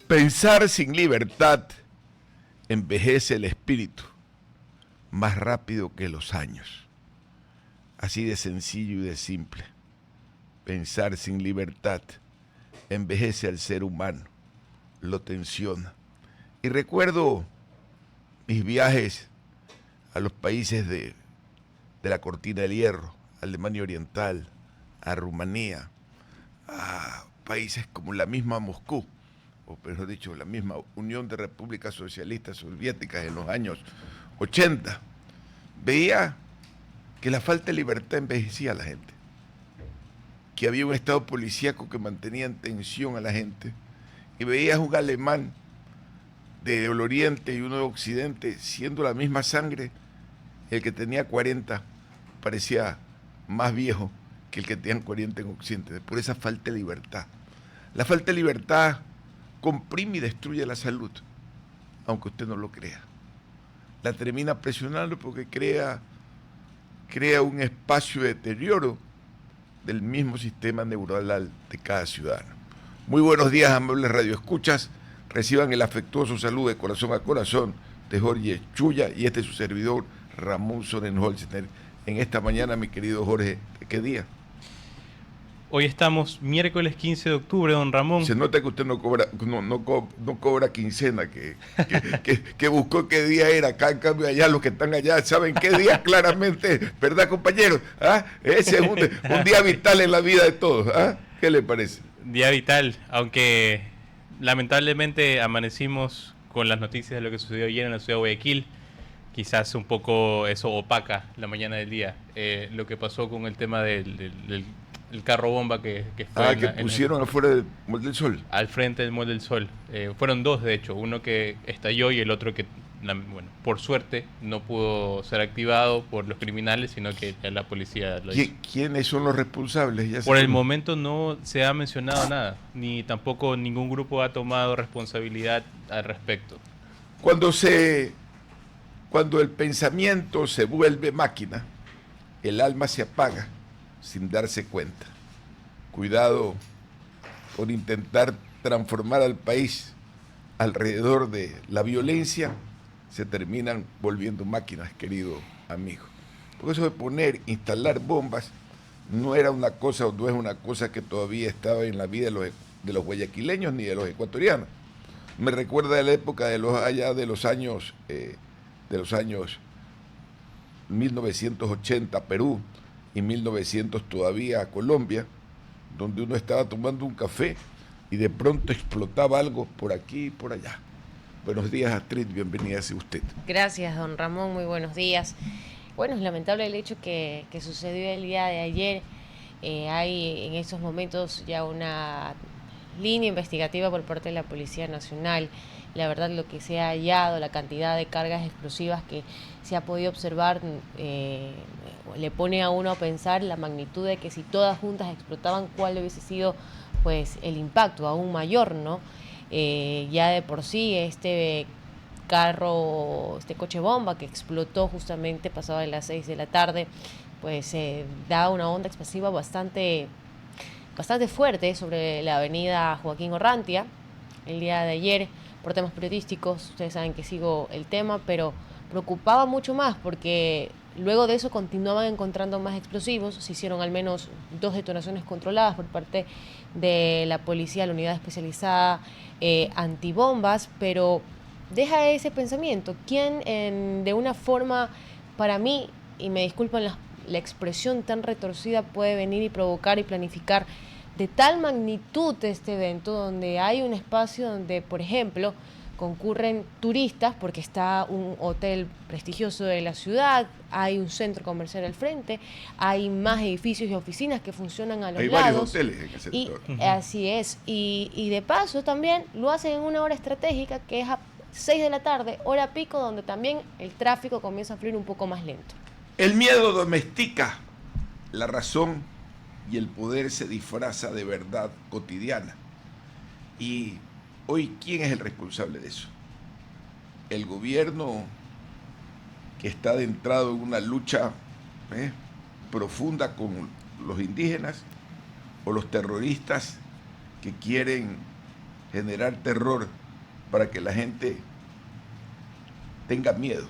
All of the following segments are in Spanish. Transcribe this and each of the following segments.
Pensar sin libertad envejece el espíritu más rápido que los años. Así de sencillo y de simple. Pensar sin libertad envejece al ser humano, lo tensiona. Y recuerdo mis viajes a los países de la Cortina del Hierro, a Alemania Oriental, a Rumanía, a países como la misma Moscú, o mejor dicho, la misma Unión de Repúblicas Socialistas Soviéticas en los años 80, veía que la falta de libertad envejecía a la gente, que había un estado policíaco que mantenía en tensión a la gente, y veías un alemán del Oriente y uno de Occidente, siendo la misma sangre, el que tenía 40 parecía más viejo que el que tenía 40 en Occidente, por esa falta de libertad. La falta de libertad comprime y destruye la salud, aunque usted no lo crea. La termina presionando porque crea un espacio de deterioro del mismo sistema neuronal de cada ciudadano. Muy buenos días, amables radioescuchas. Reciban el afectuoso saludo de corazón a corazón de Jorge Chuya y este es su servidor, Ramón Sorenholzner. En esta mañana, mi querido Jorge, ¿qué día? Hoy estamos miércoles 15 de octubre, don Ramón. Se nota que usted no cobra quincena, que buscó qué día era. Acá, en cambio, allá los que están allá saben qué día claramente, ¿verdad, compañeros? ¿Ah? Ese es un día vital en la vida de todos. ¿Ah? ¿Qué le parece? Día vital, aunque lamentablemente amanecimos con las noticias de lo que sucedió ayer en la ciudad de Guayaquil. Quizás un poco eso opaca la mañana del día. Lo que pasó con el tema del carro bomba que fue... que pusieron afuera del Mall del Sol. Al frente del Mall del Sol. Fueron dos, de hecho. Uno que estalló y el otro que, por suerte, no pudo ser activado por los criminales, sino que la policía lo hizo. ¿Quiénes son los responsables? Por el momento no se ha mencionado nada, ni tampoco ningún grupo ha tomado responsabilidad al respecto. Cuando el pensamiento se vuelve máquina, el alma se apaga sin darse cuenta. Cuidado con intentar transformar al país alrededor de la violencia, se terminan volviendo máquinas, querido amigo. Porque eso de instalar bombas, no era una cosa o no es una cosa que todavía estaba en la vida de los guayaquileños ni de los ecuatorianos. Me recuerda de la época de los años 1980 Perú y 1900 todavía Colombia, donde uno estaba tomando un café y de pronto explotaba algo por aquí y por allá. Buenos días, Astrid, bienvenida sea usted. Gracias, don Ramón, muy buenos días. Bueno, es lamentable el hecho que sucedió el día de ayer. Hay en estos momentos ya una línea investigativa por parte de la Policía Nacional. La verdad, lo que se ha hallado, la cantidad de cargas explosivas que se ha podido observar, le pone a uno a pensar la magnitud de que si todas juntas explotaban, cuál hubiese sido pues el impacto aún mayor, ¿no? Ya de por sí este coche bomba que explotó justamente pasado de las 6 de la tarde, pues da una onda explosiva bastante fuerte sobre la avenida Joaquín Orrantia el día de ayer. Por temas periodísticos, ustedes saben que sigo el tema, pero preocupaba mucho más porque luego de eso continuaban encontrando más explosivos. Se hicieron al menos 2 detonaciones controladas por parte de la policía, la unidad especializada antibombas, pero deja ese pensamiento. ¿Quién de una forma, para mí, y me disculpan la expresión tan retorcida, puede venir y provocar y planificar de tal magnitud este evento, donde hay un espacio donde, por ejemplo, concurren turistas porque está un hotel prestigioso de la ciudad, hay un centro comercial al frente, hay más edificios y oficinas que funcionan a los lados. Hay varios hoteles en ese sector. Así es, y de paso también lo hacen en una hora estratégica que es a 6 de la tarde, hora pico, donde también el tráfico comienza a fluir un poco más lento. El miedo domestica la razón y el poder se disfraza de verdad cotidiana. Y hoy, ¿quién es el responsable de eso? El gobierno que está adentrado en una lucha profunda con los indígenas, o los terroristas que quieren generar terror para que la gente tenga miedo.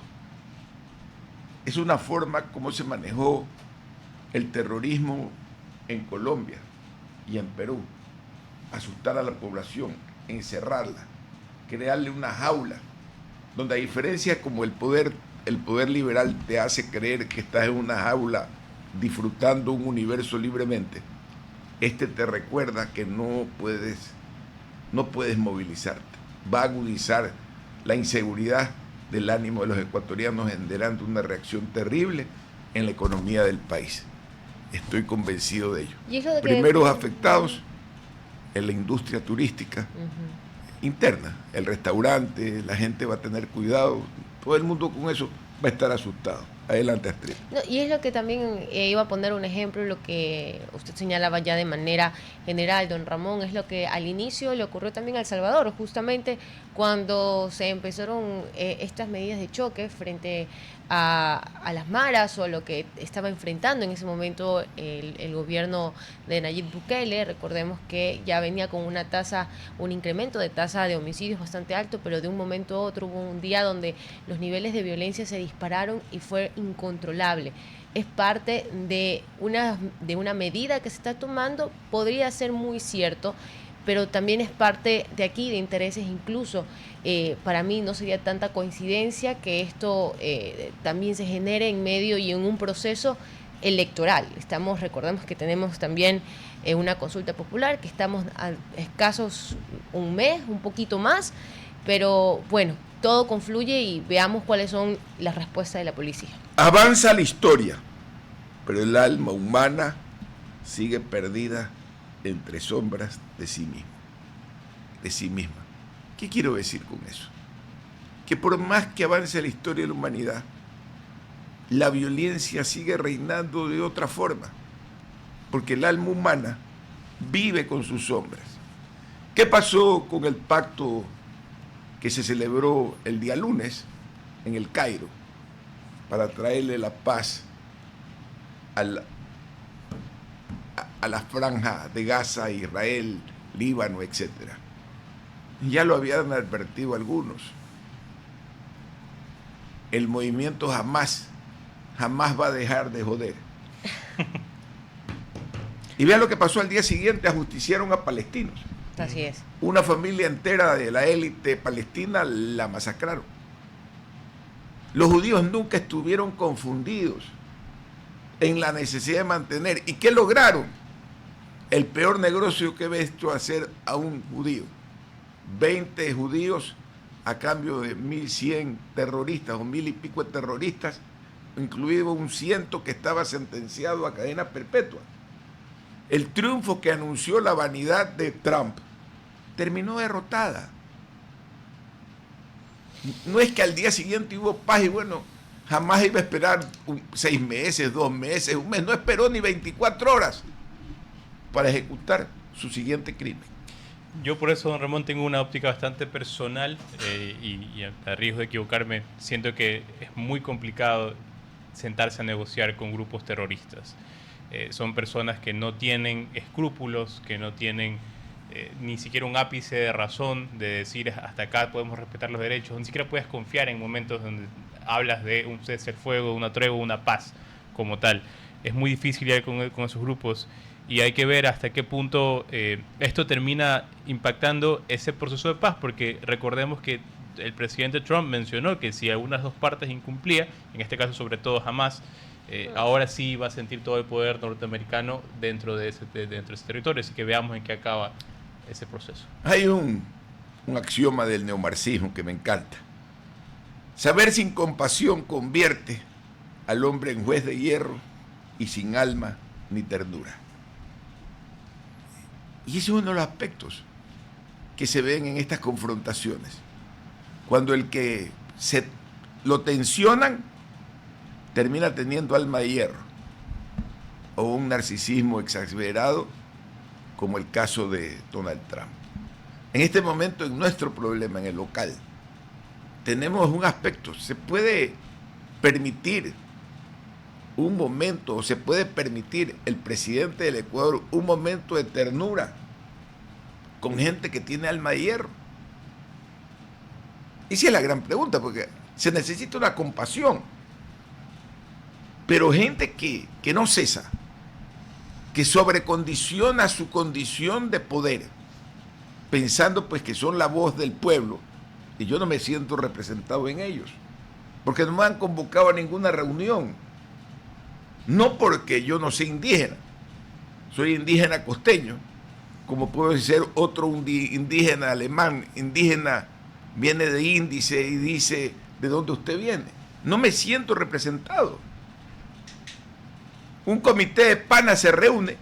Es una forma como se manejó el terrorismo en Colombia y en Perú. Asustar a la población, encerrarla, crearle una jaula, donde a diferencia como el poder liberal te hace creer que estás en una jaula disfrutando un universo libremente, este te recuerda que no puedes movilizarte. Va a agudizar la inseguridad del ánimo de los ecuatorianos, generando una reacción terrible en la economía del país. Estoy convencido de ello. Primeros afectados en la industria turística interna, el restaurante, la gente va a tener cuidado, todo el mundo con eso va a estar asustado. Adelante, Astrid. No, y es lo que también iba a poner un ejemplo, lo que usted señalaba ya de manera general, don Ramón, es lo que al inicio le ocurrió también a El Salvador, justamente cuando se empezaron estas medidas de choque frente a las maras o a lo que estaba enfrentando en ese momento el gobierno de Nayib Bukele. Recordemos que ya venía con un incremento de tasa de homicidios bastante alto, pero de un momento a otro hubo un día donde los niveles de violencia se dispararon y fue incontrolable. Es parte de una medida que se está tomando, podría ser muy cierto, pero también es parte de aquí, de intereses incluso. Para mí no sería tanta coincidencia que esto también se genere en medio y en un proceso electoral. Recordemos que tenemos también una consulta popular, que estamos a escasos un mes, un poquito más, pero bueno, todo confluye y veamos cuáles son las respuestas de la policía. Avanza la historia, pero el alma humana sigue perdida entre sombras de sí misma. ¿Qué quiero decir con eso? Que por más que avance la historia de la humanidad, la violencia sigue reinando de otra forma, porque el alma humana vive con sus sombras. ¿Qué pasó con el pacto que se celebró el día lunes en el Cairo para traerle la paz a la franja de Gaza, Israel, Líbano, etcétera? Ya lo habían advertido algunos. El movimiento jamás va a dejar de joder. Y vean lo que pasó al día siguiente: ajusticiaron a palestinos. Así es. Una familia entera de la élite palestina la masacraron. Los judíos nunca estuvieron confundidos en la necesidad de mantener. ¿Y qué lograron? El peor negocio que he visto hacer a un judío. 20 judíos a cambio de 1.100 terroristas o 1.000 y pico de terroristas, incluido un 100 que estaba sentenciado a cadena perpetua. El triunfo que anunció la vanidad de Trump terminó derrotada. No es que al día siguiente hubo paz y bueno, jamás iba a esperar 6 meses, 2 meses, un mes. No esperó ni 24 horas para ejecutar su siguiente crimen. Yo por eso, don Ramón, tengo una óptica bastante personal y a riesgo de equivocarme, siento que es muy complicado sentarse a negociar con grupos terroristas. Son personas que no tienen escrúpulos, que no tienen ni siquiera un ápice de razón de decir hasta acá podemos respetar los derechos. Ni siquiera puedes confiar en momentos donde hablas de un cese al fuego, una tregua, una paz como tal. Es muy difícil ir con esos grupos. Y hay que ver hasta qué punto esto termina impactando ese proceso de paz, porque recordemos que el presidente Trump mencionó que si algunas dos partes incumplía, en este caso sobre todo Hamas, ahora sí va a sentir todo el poder norteamericano dentro de ese territorio. Así que veamos en qué acaba ese proceso. Hay un axioma del neomarxismo que me encanta. Saber sin compasión convierte al hombre en juez de hierro y sin alma ni ternura. Y ese es uno de los aspectos que se ven en estas confrontaciones. Cuando el que lo tensionan termina teniendo alma de hierro o un narcisismo exagerado, como el caso de Donald Trump. En este momento, en nuestro problema, en el local, tenemos un aspecto. Se puede permitir un momento, o se puede permitir el presidente del Ecuador un momento de ternura con gente que tiene alma de hierro? Y esa es la gran pregunta, porque se necesita una compasión. Pero gente que no cesa, que sobrecondiciona su condición de poder, pensando pues que son la voz del pueblo, y yo no me siento representado en ellos, porque no me han convocado a ninguna reunión. No porque yo no sea indígena, soy indígena costeño, como puede ser otro indígena alemán, indígena viene de índice y dice de dónde usted viene. No me siento representado. Un comité de panas se reúne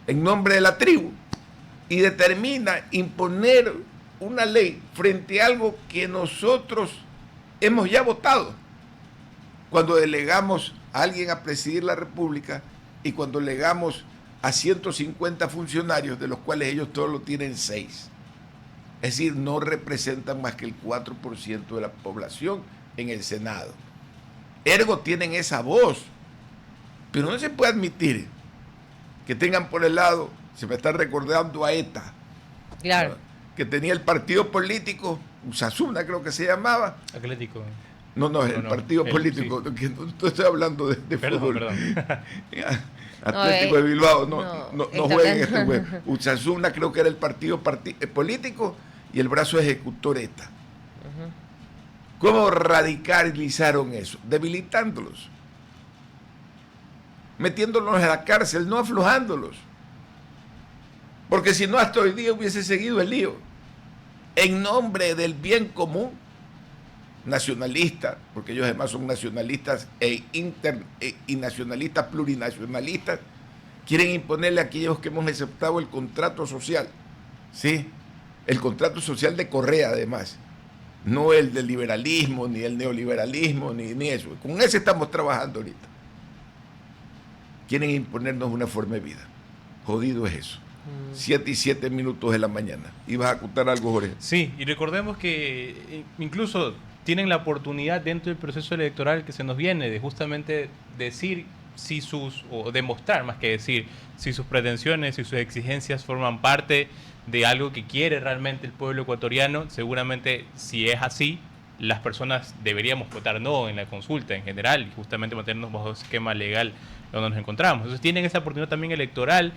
en nombre de la tribu y determina imponer una ley frente a algo que nosotros hemos ya votado cuando delegamos a alguien a presidir la República y cuando delegamos a 150 funcionarios, de los cuales ellos todos lo tienen 6. Es decir, no representan más que el 4% de la población en el Senado. Ergo tienen esa voz, pero no se puede admitir que tengan por el lado, se me está recordando a ETA, Claro. que tenía el partido político, Usasuna creo que se llamaba. Atlético. No, el No, partido el- político, sí. que no estoy hablando de Perdón, fútbol. perdón. Atlético de Bilbao, no está jueguen bien. este juego. Usasuna creo que era el partido político y el brazo ejecutor ETA. Ujú. ¿Cómo radicalizaron eso? Debilitándolos, metiéndolos a la cárcel, no aflojándolos. Porque si no, hasta hoy día hubiese seguido el lío. En nombre del bien común, nacionalistas, porque ellos además son nacionalistas y nacionalistas plurinacionalistas, quieren imponerle a aquellos que hemos aceptado el contrato social, ¿sí? El contrato social de Correa, además, no el del liberalismo, ni el neoliberalismo, ni eso. Con ese estamos trabajando ahorita. Quieren imponernos una forma de vida. Jodido es eso. 7:07 de la mañana. ¿Ibas a contar algo, Jorge? Sí, y recordemos que incluso tienen la oportunidad dentro del proceso electoral que se nos viene de justamente decir si o demostrar más que decir, si sus pretensiones y sus exigencias forman parte de algo que quiere realmente el pueblo ecuatoriano. Seguramente, si es así, las personas deberíamos votar no en la consulta en general y justamente mantenernos bajo el esquema legal donde nos encontramos. Entonces tienen esa oportunidad también electoral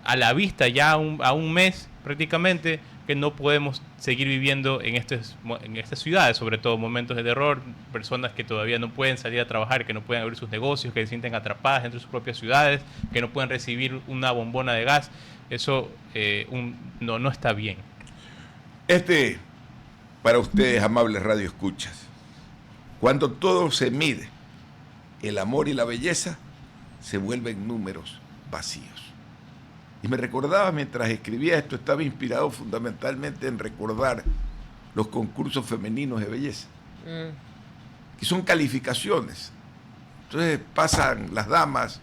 a la vista ya a un mes prácticamente, que no podemos seguir viviendo en estas ciudades, sobre todo momentos de terror, personas que todavía no pueden salir a trabajar, que no pueden abrir sus negocios, que se sienten atrapadas dentro de sus propias ciudades, que no pueden recibir una bombona de gas. Eso no está bien. Para ustedes, amables radioescuchas, cuando todo se mide, el amor y la belleza se vuelven números vacíos. Y me recordaba mientras escribía esto, estaba inspirado fundamentalmente en recordar los concursos femeninos de belleza, que son calificaciones. Entonces pasan las damas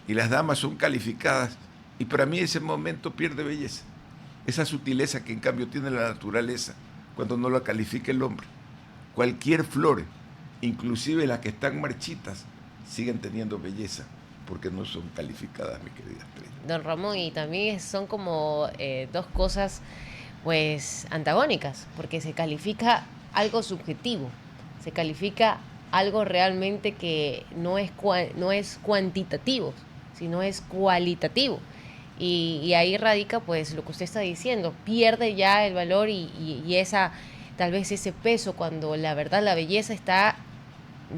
y las damas son calificadas y para mí ese momento pierde belleza, esa sutileza que en cambio tiene la naturaleza cuando no la califica el hombre. Cualquier flor, inclusive las que están marchitas, siguen teniendo belleza porque no son calificadas, mi querida Estrella. Don Ramón, y también son como dos cosas pues antagónicas, porque se califica algo subjetivo, se califica algo realmente que no es cuantitativo, sino es cualitativo. Y ahí radica pues lo que usted está diciendo, pierde ya el valor y esa, tal vez ese peso, cuando la verdad la belleza está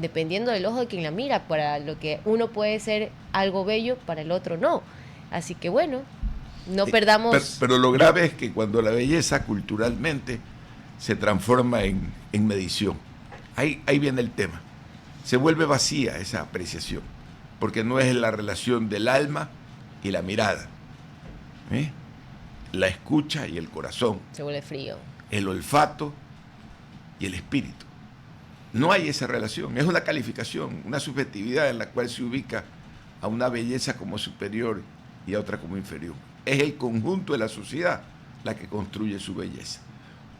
dependiendo del ojo de quien la mira. Para lo que uno puede ser algo bello, para el otro no. Así que bueno, no perdamos... Pero lo grave es que cuando la belleza culturalmente se transforma en medición, ahí viene el tema. Se vuelve vacía esa apreciación, porque no es la relación del alma y la mirada, la escucha y el corazón, Se vuelve frío. el olfato y el espíritu. No hay esa relación, es una calificación, una subjetividad en la cual se ubica a una belleza como superior y a otra como inferior. Es el conjunto de la sociedad la que construye su belleza.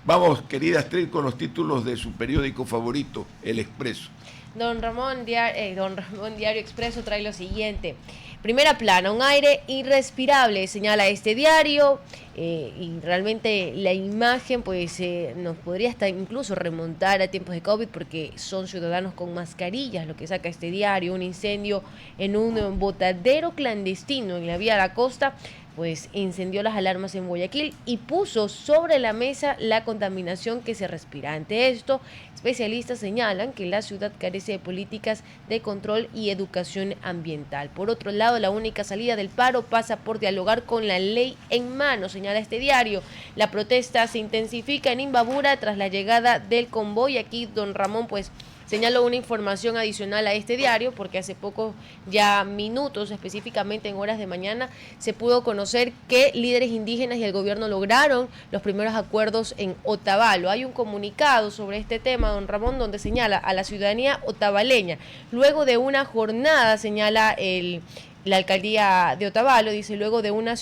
Vamos, querida Astrid, con los títulos de su periódico favorito, El Expreso. Don Ramón Diario Expreso trae lo siguiente. Primera plana, un aire irrespirable, señala este diario, y realmente la imagen pues nos podría hasta incluso remontar a tiempos de COVID porque son ciudadanos con mascarillas, lo que saca este diario. Un incendio en un botadero clandestino en la vía de la costa pues incendió las alarmas en Guayaquil y puso sobre la mesa la contaminación que se respira. Ante esto, especialistas señalan que la ciudad carece de políticas de control y educación ambiental. Por otro lado, la única salida del paro pasa por dialogar con la ley en mano, señala este diario. La protesta se intensifica en Imbabura tras la llegada del convoy. Aquí don Ramón pues señalo una información adicional a este diario porque hace poco, ya minutos, específicamente en horas de mañana, se pudo conocer que líderes indígenas y el gobierno lograron los primeros acuerdos en Otavalo. Hay un comunicado sobre este tema, don Ramón, donde señala a la ciudadanía otavaleña, luego de una jornada, señala la alcaldía de Otavalo, dice, luego de una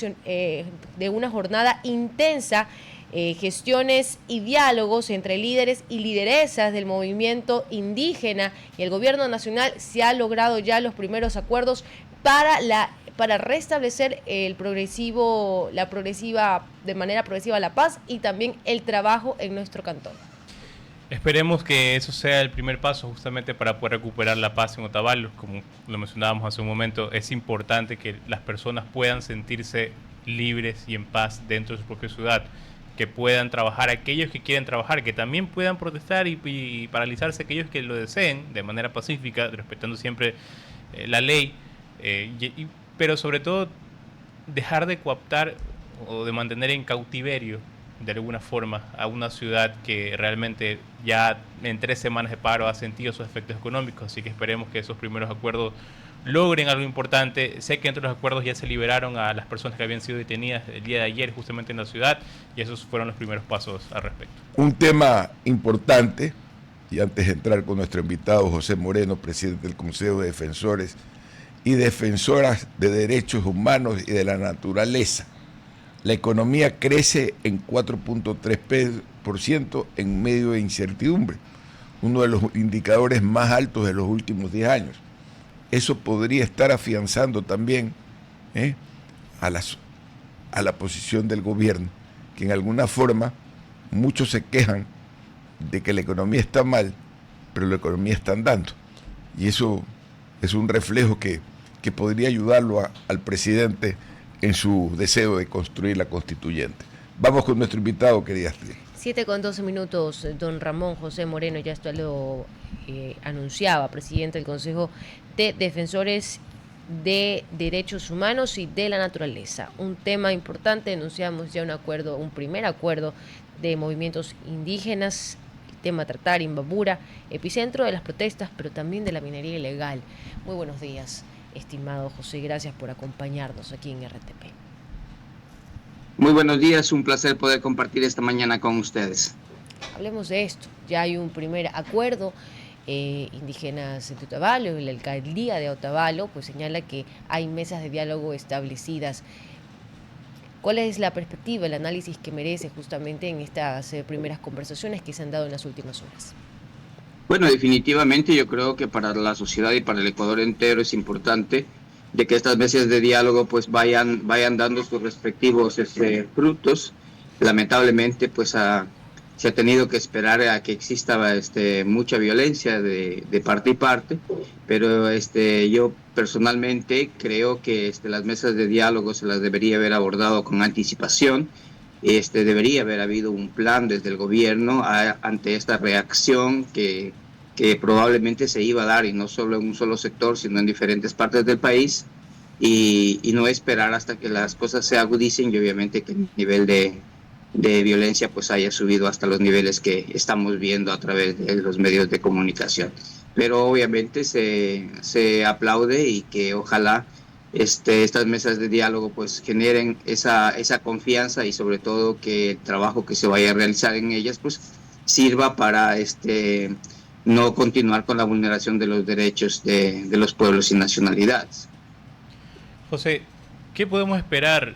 jornada intensa, gestiones y diálogos entre líderes y lideresas del movimiento indígena y el gobierno nacional, se ha logrado ya los primeros acuerdos para restablecer de manera progresiva la paz y también el trabajo en nuestro cantón. Esperemos que eso sea el primer paso justamente para poder recuperar la paz en Otavalo. Como lo mencionábamos hace un momento, es importante que las personas puedan sentirse libres y en paz dentro de su propia ciudad, que puedan trabajar aquellos que quieren trabajar, que también puedan protestar y paralizarse aquellos que lo deseen de manera pacífica, respetando siempre la ley, pero sobre todo dejar de cooptar o de mantener en cautiverio de alguna forma a una ciudad que realmente ya en 3 semanas de paro ha sentido sus efectos económicos. Así que esperemos que esos primeros acuerdos logren algo importante. Sé que entre los acuerdos ya se liberaron a las personas que habían sido detenidas el día de ayer justamente en la ciudad, y esos fueron los primeros pasos al respecto. Un tema importante, y antes de entrar con nuestro invitado José Moreno, presidente del Consejo de Defensores y Defensoras de Derechos Humanos y de la Naturaleza. La economía crece en 4.3% en medio de incertidumbre, uno de los indicadores más altos de los últimos 10 años. Eso podría estar afianzando también a la posición del gobierno, que en alguna forma muchos se quejan de que la economía está mal, pero la economía está andando. Y eso es un reflejo que podría ayudarlo al presidente en su deseo de construir la constituyente. Vamos con nuestro invitado, querida Astrid. 7:12, don Ramón José Moreno, ya esto lo anunciaba, presidente del Consejo de Defensores de Derechos Humanos y de la Naturaleza. Un tema importante, denunciamos ya un primer acuerdo de movimientos indígenas, el tema a tratar, Imbabura, epicentro de las protestas, pero también de la minería ilegal. Muy buenos días, estimado José, gracias por acompañarnos aquí en RTP. Muy buenos días, un placer poder compartir esta mañana con ustedes. Hablemos de esto, ya hay un primer acuerdo, indígenas de Otavalo y la alcaldía de Otavalo pues señala que hay mesas de diálogo establecidas. ¿Cuál es la perspectiva, el análisis que merece justamente en estas primeras conversaciones que se han dado en las últimas horas? Bueno, definitivamente yo creo que para la sociedad y para el Ecuador entero es importante de que estas mesas de diálogo pues vayan dando sus respectivos frutos. Lamentablemente pues se ha tenido que esperar a que exista mucha violencia de parte y parte, pero yo personalmente creo que las mesas de diálogo se las debería haber abordado con anticipación. Debería haber habido un plan desde el gobierno ante esta reacción que probablemente se iba a dar, y no solo en un solo sector, sino en diferentes partes del país, y no esperar hasta que las cosas se agudicen y obviamente que el nivel de violencia pues haya subido hasta los niveles que estamos viendo a través de los medios de comunicación. Pero obviamente se aplaude, y que ojalá estas mesas de diálogo pues generen esa confianza, y sobre todo que el trabajo que se vaya a realizar en ellas pues sirva para no continuar con la vulneración de los derechos de los pueblos y nacionalidades. José, ¿qué podemos esperar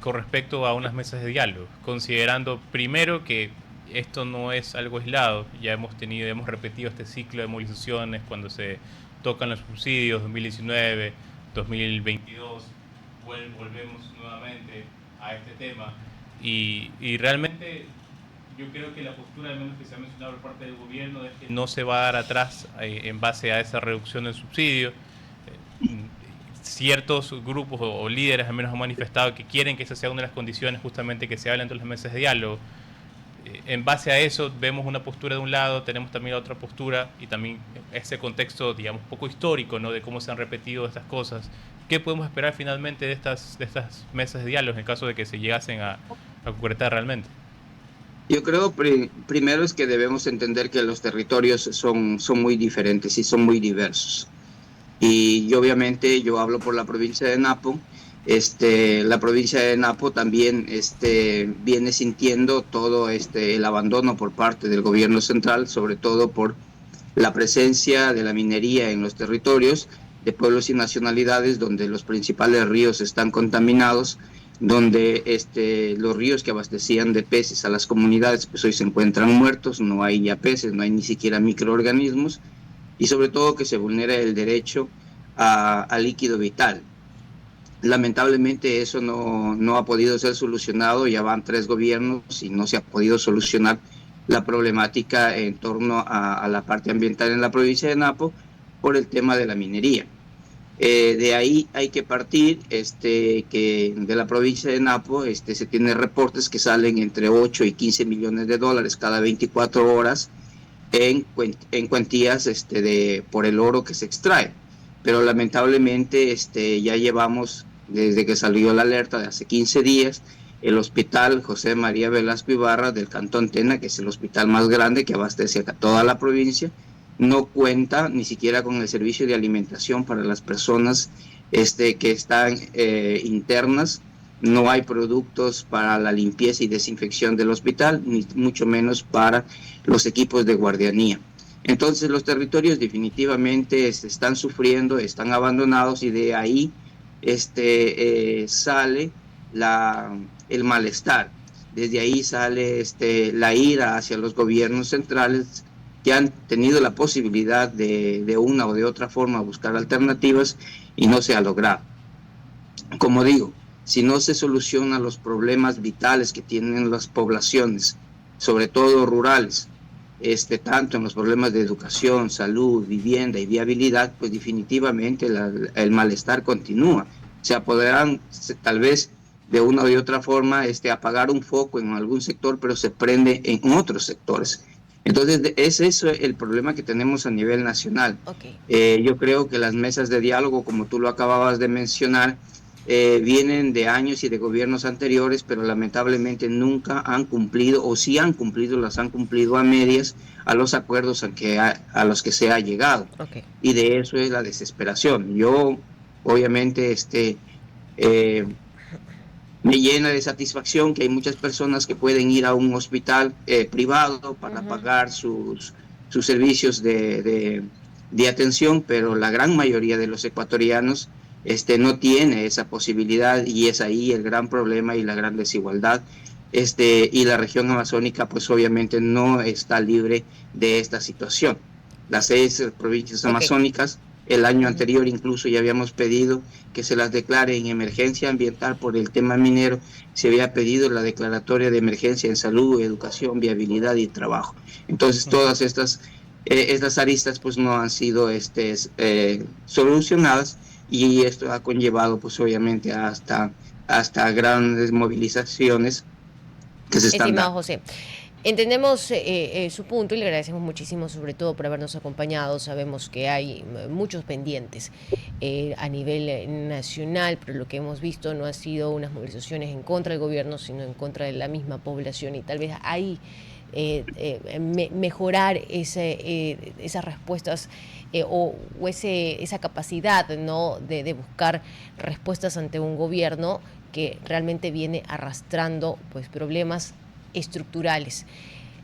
con respecto a unas mesas de diálogo? Considerando primero que esto no es algo aislado. Ya hemos repetido este ciclo de movilizaciones cuando se tocan los subsidios, 2019, 2022, volvemos nuevamente a este tema. Y realmente yo creo que la postura, al menos que se ha mencionado por parte del gobierno, es que no se va a dar atrás en base a esa reducción del subsidio. Ciertos grupos o líderes al menos han manifestado que quieren que esa sea una de las condiciones justamente que se habla entre las mesas de diálogo. En base a eso vemos una postura de un lado, tenemos también la otra postura y también ese contexto, digamos, poco histórico, ¿no?, de cómo se han repetido estas cosas. ¿Qué podemos esperar finalmente de estas mesas de diálogo en caso de que se llegasen a concretar realmente? Yo creo primero es que debemos entender que los territorios son muy diferentes y son muy diversos. Y obviamente yo hablo por la provincia de Napo. La provincia de Napo también viene sintiendo todo el abandono por parte del gobierno central, sobre todo por la presencia de la minería en los territorios de pueblos y nacionalidades donde los principales ríos están contaminados, donde los ríos que abastecían de peces a las comunidades pues hoy se encuentran muertos, no hay ya peces, no hay ni siquiera microorganismos, y sobre todo que se vulnera el derecho a líquido vital. Lamentablemente eso no ha podido ser solucionado, ya van 3 gobiernos y no se ha podido solucionar la problemática en torno a la parte ambiental en la provincia de Napo por el tema de la minería. De ahí hay que partir que de la provincia de Napo se tienen reportes que salen entre 8 y 15 millones de dólares cada 24 horas en cuantías por el oro que se extrae. Pero lamentablemente ya llevamos, desde que salió la alerta de hace 15 días, el hospital José María Velasco Ibarra del Cantón Tena, que es el hospital más grande que abastece a toda la provincia, no cuenta ni siquiera con el servicio de alimentación para las personas que están internas. No hay productos para la limpieza y desinfección del hospital, ni mucho menos para los equipos de guardianía. Entonces los territorios definitivamente están sufriendo, están abandonados, y de ahí sale el malestar. Desde ahí sale la ira hacia los gobiernos centrales que han tenido la posibilidad de una o de otra forma buscar alternativas y no se ha logrado. Como digo, si no se solucionan los problemas vitales que tienen las poblaciones, sobre todo rurales, tanto en los problemas de educación, salud, vivienda y viabilidad, pues definitivamente el malestar continúa. Se podrán tal vez de una u otra forma apagar un foco en algún sector, pero se prende en otros sectores. Entonces, es eso el problema que tenemos a nivel nacional. Okay. Yo creo que las mesas de diálogo, como tú lo acababas de mencionar, vienen de años y de gobiernos anteriores, pero lamentablemente nunca han cumplido, o si han cumplido, las han cumplido a medias, a los acuerdos a los que se ha llegado. Okay. Y de eso es la desesperación. Yo, obviamente, me llena de satisfacción que hay muchas personas que pueden ir a un hospital privado para pagar sus servicios de atención, pero la gran mayoría de los ecuatorianos no tiene esa posibilidad, y es ahí el gran problema y la gran desigualdad. Y la región amazónica pues obviamente no está libre de esta situación. Las 6 provincias amazónicas, el año anterior incluso ya habíamos pedido que se las declare en emergencia ambiental por el tema minero. Se había pedido la declaratoria de emergencia en salud, educación, viabilidad y trabajo. Entonces todas estas aristas pues no han sido solucionadas, y esto ha conllevado pues obviamente hasta grandes movilizaciones que se están dando. José, entendemos su punto y le agradecemos muchísimo, sobre todo por habernos acompañado. Sabemos que hay muchos pendientes a nivel nacional, pero lo que hemos visto no ha sido unas movilizaciones en contra del gobierno, sino en contra de la misma población, y tal vez ahí mejorar esas respuestas esa capacidad, ¿no?, de buscar respuestas ante un gobierno que realmente viene arrastrando pues problemas estructurales.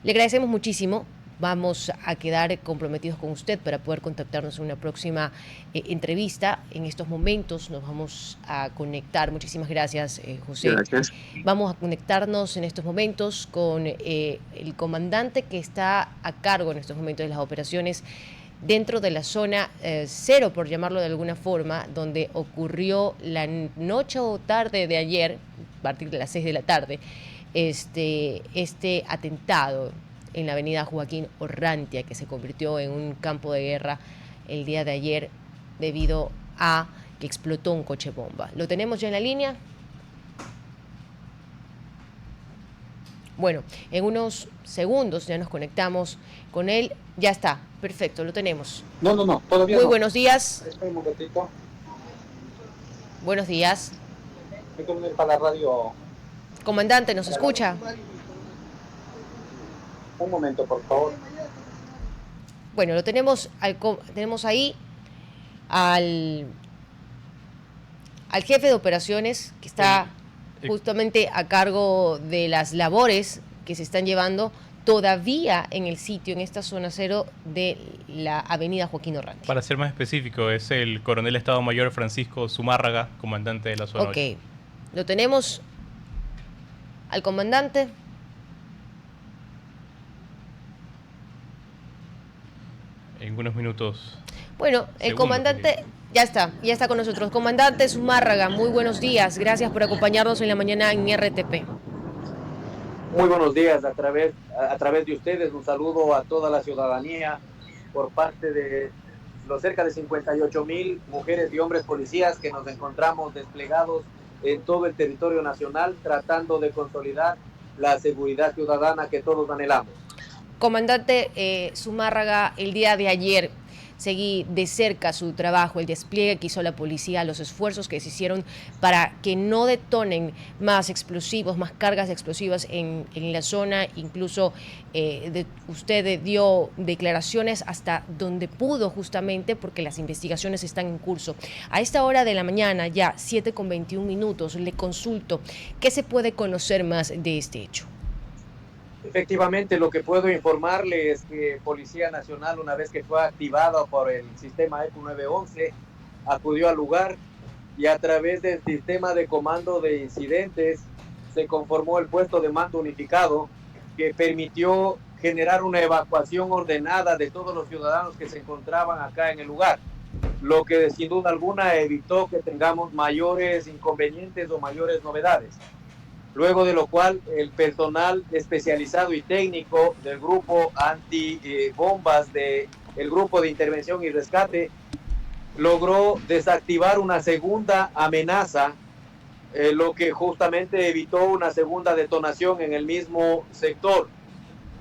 Le agradecemos muchísimo vamos a quedar comprometidos con usted para poder contactarnos en una próxima entrevista. En estos momentos nos vamos a conectar. Muchísimas gracias, José. Gracias. Vamos a conectarnos en estos momentos con el comandante que está a cargo en estos momentos de las operaciones dentro de la zona cero, por llamarlo de alguna forma, donde ocurrió la noche o tarde de ayer, a partir de las 6 de la tarde, este atentado en la avenida Joaquín Orrantia, que se convirtió en un campo de guerra el día de ayer debido a que explotó un coche bomba. ¿Lo tenemos ya en la línea? Bueno, en unos segundos ya nos conectamos con él. Ya está, perfecto, lo tenemos. No, todavía Muy no. buenos días. Espera un momentito. Buenos días. Hay que venir para la radio. Comandante, ¿nos escucha? Un momento, por favor. Bueno, lo tenemos, tenemos ahí al jefe de operaciones que está justamente a cargo de las labores que se están llevando todavía en el sitio, en esta zona cero de la avenida Joaquín Orrantia. Para ser más específico, es el coronel de Estado Mayor Francisco Zumárraga, comandante de la zona 8. Ok, lo tenemos al comandante. En unos minutos. Bueno, el comandante ya está con nosotros. Comandante Zumárraga, muy buenos días. Gracias por acompañarnos en la mañana en RTP. Muy buenos días a través de ustedes. Un saludo a toda la ciudadanía por parte de los cerca de 58,000 mujeres y hombres policías que nos encontramos desplegados en todo el territorio nacional tratando de consolidar la seguridad ciudadana que todos anhelamos. Comandante Zumárraga, el día de ayer seguí de cerca su trabajo, el despliegue que hizo la policía, los esfuerzos que se hicieron para que no detonen más explosivos, más cargas explosivas en la zona. Incluso usted dio declaraciones hasta donde pudo, justamente porque las investigaciones están en curso. A esta hora de la mañana, ya 7:21, le consulto, ¿qué se puede conocer más de este hecho? Efectivamente, lo que puedo informarle es que Policía Nacional, una vez que fue activada por el sistema ECU 911, acudió al lugar y a través del sistema de comando de incidentes se conformó el puesto de mando unificado que permitió generar una evacuación ordenada de todos los ciudadanos que se encontraban acá en el lugar, lo que sin duda alguna evitó que tengamos mayores inconvenientes o mayores novedades. Luego de lo cual el personal especializado y técnico del grupo antibombas del grupo de intervención y rescate logró desactivar una segunda amenaza, lo que justamente evitó una segunda detonación en el mismo sector.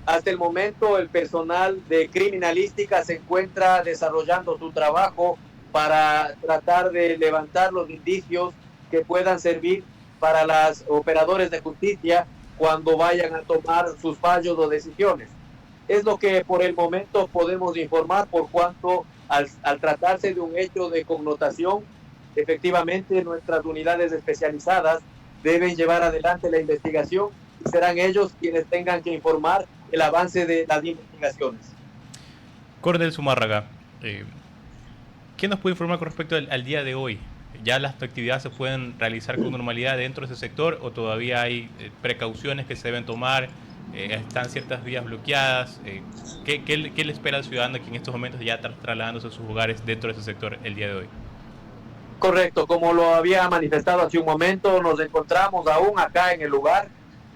Hasta el momento el personal de criminalística se encuentra desarrollando su trabajo para tratar de levantar los indicios que puedan servir para los operadores de justicia cuando vayan a tomar sus fallos o decisiones. Es lo que por el momento podemos informar, por cuanto al tratarse de un hecho de connotación, efectivamente nuestras unidades especializadas deben llevar adelante la investigación y serán ellos quienes tengan que informar el avance de las investigaciones. Coronel Zumárraga, ¿qué nos puede informar con respecto al día de hoy? ¿Ya las actividades se pueden realizar con normalidad dentro de ese sector o todavía hay precauciones que se deben tomar? ¿Están ciertas vías bloqueadas? ¿Qué le espera al ciudadano que en estos momentos ya está trasladándose a sus hogares dentro de ese sector el día de hoy? Correcto, como lo había manifestado hace un momento, nos encontramos aún acá en el lugar.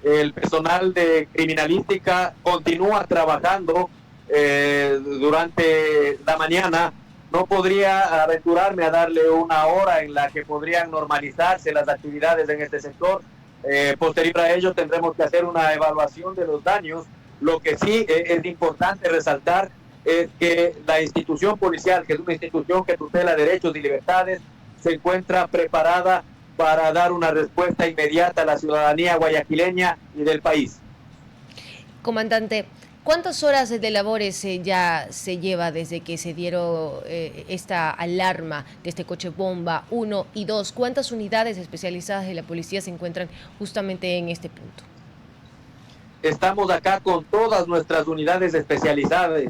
El personal de criminalística continúa trabajando durante la mañana. No podría aventurarme a darle una hora en la que podrían normalizarse las actividades en este sector. Posterior a ello tendremos que hacer una evaluación de los daños. Lo que sí es importante resaltar es que la institución policial, que es una institución que tutela derechos y libertades, se encuentra preparada para dar una respuesta inmediata a la ciudadanía guayaquileña y del país. Comandante, ¿cuántas horas de labores ya se lleva desde que se dieron esta alarma de este coche bomba 1 y 2? ¿Cuántas unidades especializadas de la policía se encuentran justamente en este punto? estamos acá con todas nuestras unidades especializadas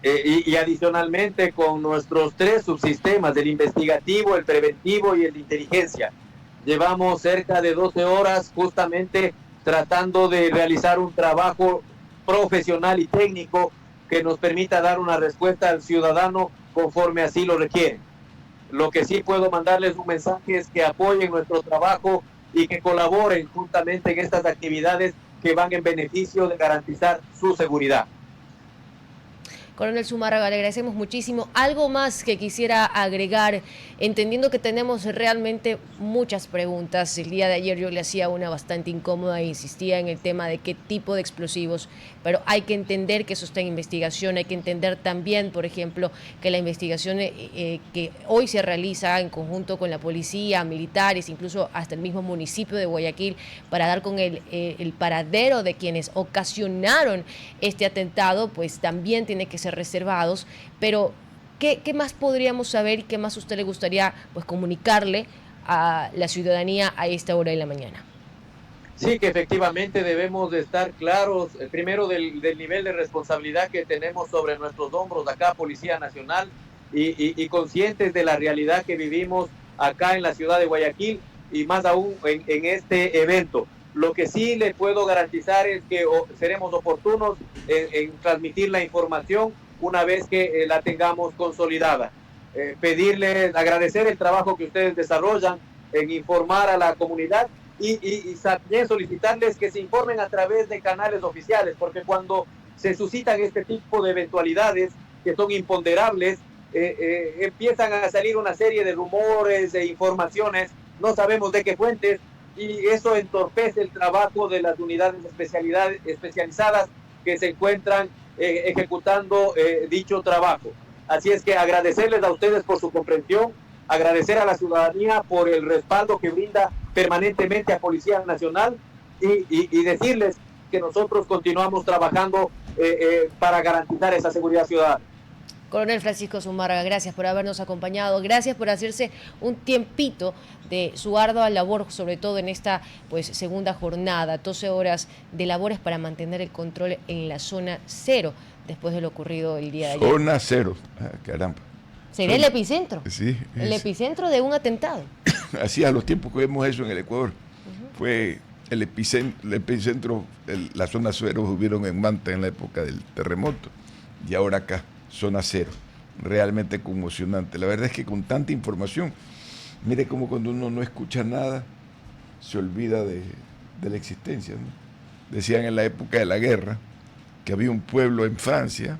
y adicionalmente con nuestros 3 subsistemas, el investigativo, el preventivo y el de inteligencia. Llevamos cerca de 12 horas justamente tratando de realizar un trabajo profesional y técnico que nos permita dar una respuesta al ciudadano conforme así lo requiere. Lo que sí puedo mandarles un mensaje es que apoyen nuestro trabajo y que colaboren justamente en estas actividades que van en beneficio de garantizar su seguridad. Coronel Zumárraga, le agradecemos muchísimo. Algo más que quisiera agregar, entendiendo que tenemos realmente muchas preguntas. El día de ayer yo le hacía una bastante incómoda e insistía en el tema de qué tipo de explosivos, pero hay que entender que eso está en investigación, hay que entender también, por ejemplo, que la investigación que hoy se realiza en conjunto con la policía, militares, incluso hasta el mismo municipio de Guayaquil, para dar con el paradero de quienes ocasionaron este atentado, pues también tiene que ser reservados, pero ¿qué más podríamos saber y qué más a usted le gustaría pues comunicarle a la ciudadanía a esta hora de la mañana? Sí, que efectivamente debemos de estar claros, primero del nivel de responsabilidad que tenemos sobre nuestros hombros acá, Policía Nacional, y conscientes de la realidad que vivimos acá en la ciudad de Guayaquil y más aún en este evento. Lo que sí le puedo garantizar es que seremos oportunos en transmitir la información una vez que la tengamos consolidada. Pedirles, agradecer el trabajo que ustedes desarrollan en informar a la comunidad y también solicitarles que se informen a través de canales oficiales, porque cuando se suscitan este tipo de eventualidades que son imponderables, empiezan a salir una serie de rumores e informaciones, no sabemos de qué fuentes, y eso entorpece el trabajo de las unidades especializadas que se encuentran ejecutando dicho trabajo. Así es que agradecerles a ustedes por su comprensión, agradecer a la ciudadanía por el respaldo que brinda permanentemente a Policía Nacional y decirles que nosotros continuamos trabajando para garantizar esa seguridad ciudadana. Coronel Francisco Zumárraga, gracias por habernos acompañado, gracias por hacerse un tiempito de su ardua labor, sobre todo en esta pues segunda jornada, 12 horas de labores para mantener el control en la zona cero, después de lo ocurrido el día de ayer. Zona cero, caramba. Sería el epicentro, Sí, el epicentro de un atentado. Así a los tiempos que vemos eso en el Ecuador, fue el epicentro, la zona cero hubieron en Manta en la época del terremoto, y ahora acá. Zona cero, realmente conmocionante. La verdad es que con tanta información, mire cómo cuando uno no escucha nada, se olvida de la existencia, ¿no? Decían en la época de la guerra que había un pueblo en Francia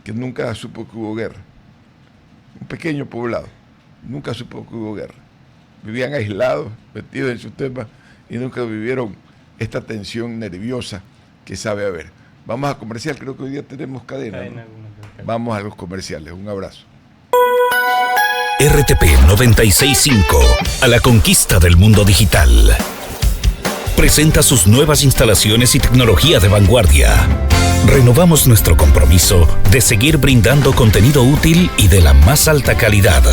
que nunca supo que hubo guerra. Un pequeño poblado, nunca supo que hubo guerra. Vivían aislados, metidos en sus temas y nunca vivieron esta tensión nerviosa que sabe haber. Vamos a comercial, creo que hoy día tenemos cadena, ¿no? Vamos a los comerciales, un abrazo. RTP 96.5, a la conquista del mundo digital. Presenta sus nuevas instalaciones y tecnología de vanguardia. Renovamos nuestro compromiso de seguir brindando contenido útil y de la más alta calidad.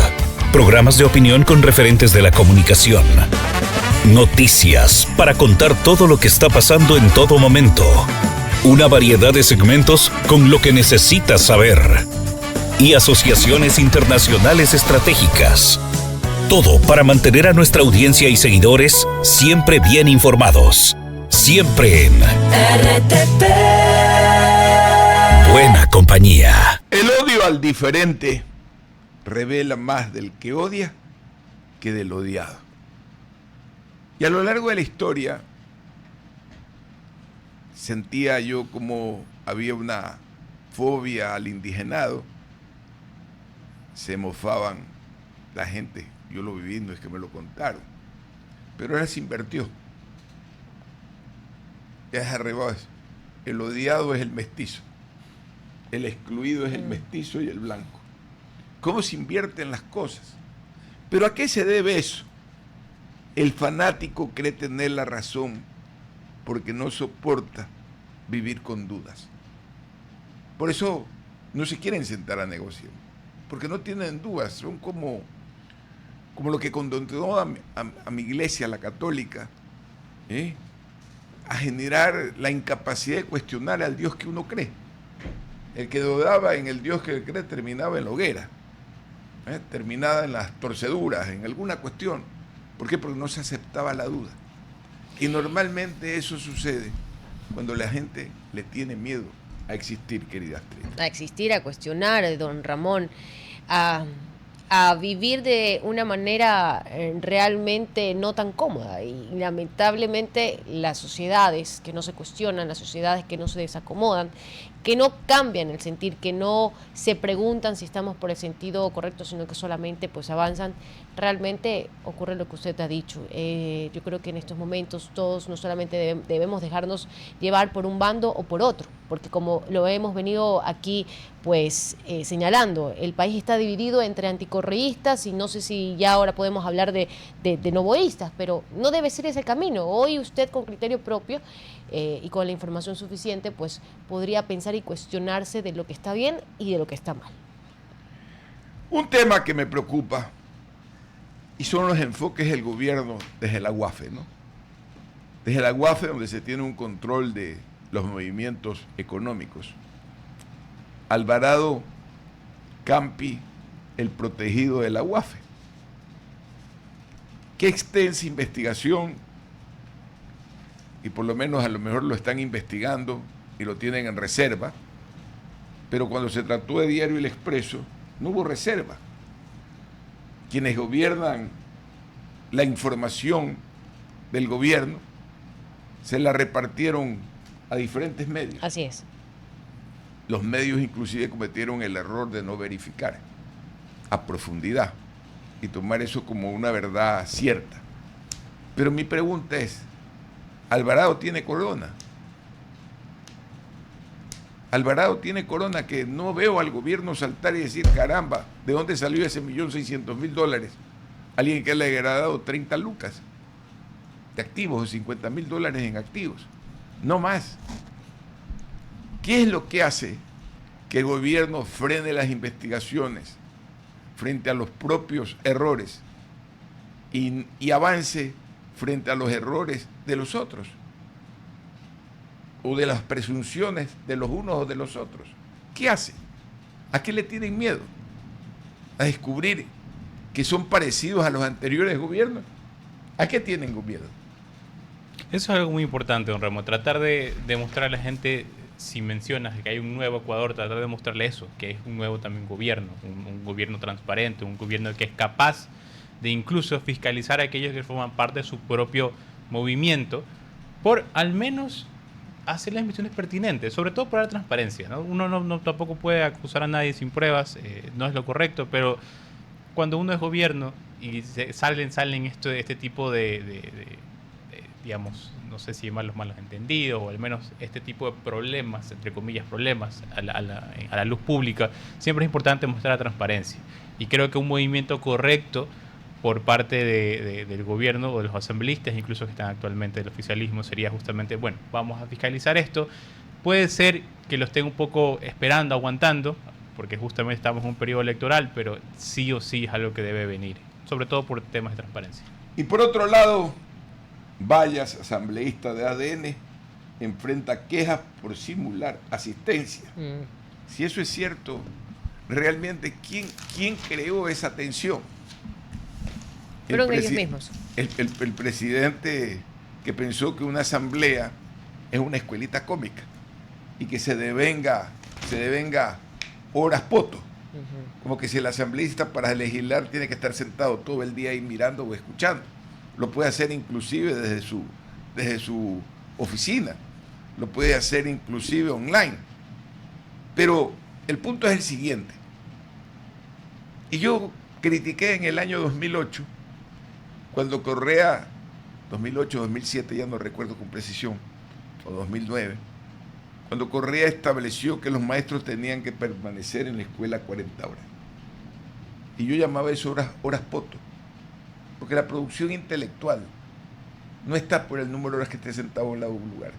Programas de opinión con referentes de la comunicación. Noticias para contar todo lo que está pasando en todo momento. Una variedad de segmentos con lo que necesitas saber. Y asociaciones internacionales estratégicas. Todo para mantener a nuestra audiencia y seguidores siempre bien informados. Siempre en RTP. Buena compañía. El odio al diferente revela más del que odia que del odiado. Y a lo largo de la historia sentía yo como había una fobia al indigenado, se mofaban la gente, yo lo viví, no es que me lo contaron, pero ahora se invirtió, ya es arreglado eso. El odiado es el mestizo, el excluido es el mestizo y el blanco. ¿Cómo se invierten las cosas? ¿Pero a qué se debe eso? El fanático cree tener la razón porque no soporta vivir con dudas. Por eso no se quieren sentar a negociar, porque no tienen dudas, son como lo que condenó a mi iglesia, la católica, a generar la incapacidad de cuestionar al Dios que uno cree. El que dudaba en el Dios que cree terminaba en la hoguera, terminaba en las torceduras, en alguna cuestión. ¿Por qué? Porque no se aceptaba la duda. Y normalmente eso sucede cuando la gente le tiene miedo a existir, querida Astrid. A existir, a cuestionar, don Ramón, a vivir de una manera realmente no tan cómoda. Y lamentablemente las sociedades que no se cuestionan, las sociedades que no se desacomodan, que no cambian el sentir, que no se preguntan si estamos por el sentido correcto, sino que solamente pues avanzan, realmente ocurre lo que usted ha dicho. Yo creo que en estos momentos todos no solamente debemos dejarnos llevar por un bando o por otro, porque como lo hemos venido aquí pues señalando, el país está dividido entre anticorreístas y no sé si ya ahora podemos hablar de novoístas, pero no debe ser ese camino. Hoy usted con criterio propio y con la información suficiente pues podría pensar y cuestionarse de lo que está bien y de lo que está mal. Un tema que me preocupa y son los enfoques del gobierno desde la UAFE, ¿no? Desde la UAFE, donde se tiene un control de los movimientos económicos. Alvarado Campi, el protegido de la UAFE. Qué extensa investigación, y por lo menos a lo mejor lo están investigando y lo tienen en reserva, pero cuando se trató de Diario El Expreso, no hubo reserva. Quienes gobiernan la información del gobierno se la repartieron a diferentes medios. Así es. Los medios inclusive cometieron el error de no verificar a profundidad y tomar eso como una verdad cierta. Pero mi pregunta es, ¿Alvarado tiene corona? Alvarado tiene corona, que no veo al gobierno saltar y decir, caramba, ¿de dónde salió ese $1.600.000? Alguien que le ha dado 30 lucas de activos o $50.000 en activos, no más. ¿Qué es lo que hace que el gobierno frene las investigaciones frente a los propios errores y avance frente a los errores de los otros? O de las presunciones de los unos o de los otros. ¿Qué hace? ¿A qué le tienen miedo? ¿A descubrir que son parecidos a los anteriores gobiernos? ¿A qué tienen miedo? Eso es algo muy importante, don Ramo. Tratar de demostrar a la gente, si mencionas que hay un nuevo Ecuador, tratar de mostrarle eso, que es un nuevo también gobierno, un gobierno transparente, un gobierno que es capaz de incluso fiscalizar a aquellos que forman parte de su propio movimiento, por al menos hacer las misiones pertinentes, sobre todo por la transparencia, ¿no? Uno no tampoco puede acusar a nadie sin pruebas, no es lo correcto, pero cuando uno es gobierno y salen este tipo de digamos, no sé si malos entendidos, o al menos este tipo de problemas, entre comillas problemas, a la luz pública, siempre es importante mostrar la transparencia. Y creo que un movimiento correcto por parte del gobierno o de los asambleístas, incluso que están actualmente del oficialismo, sería justamente, bueno, vamos a fiscalizar esto. Puede ser que lo estén un poco esperando, aguantando, porque justamente estamos en un periodo electoral, pero sí o sí es algo que debe venir, sobre todo por temas de transparencia. Y por otro lado, Vallas, asambleísta de ADN, enfrenta quejas por simular asistencia. Si eso es cierto, realmente, ¿quién creó esa tensión? Fueron ellos mismos. El presidente que pensó que una asamblea es una escuelita cómica y que se devenga horas poto. Como que si el asambleísta para legislar tiene que estar sentado todo el día ahí mirando o escuchando. Lo puede hacer inclusive desde su oficina. Lo puede hacer inclusive online. Pero el punto es el siguiente. Y yo critiqué en el año 2008, cuando Correa, 2008, 2007, ya no recuerdo con precisión, o 2009, cuando Correa estableció que los maestros tenían que permanecer en la escuela 40 horas. Y yo llamaba eso horas poto, porque la producción intelectual no está por el número de horas que esté sentado en algún lugar.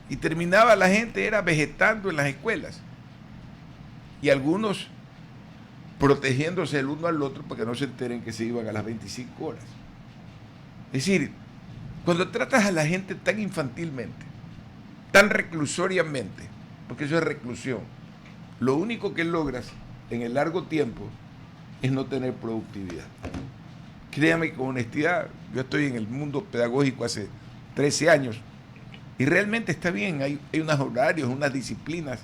Y terminaba la gente, era vegetando en las escuelas. Y algunos protegiéndose el uno al otro para que no se enteren que se iban a las 25 horas. Es decir, Cuando tratas a la gente tan infantilmente, tan reclusoriamente, porque eso es reclusión, lo único que logras en el largo tiempo es no tener productividad. Créame con honestidad, yo estoy en el mundo pedagógico hace 13 años y realmente está bien, hay unos horarios, unas disciplinas,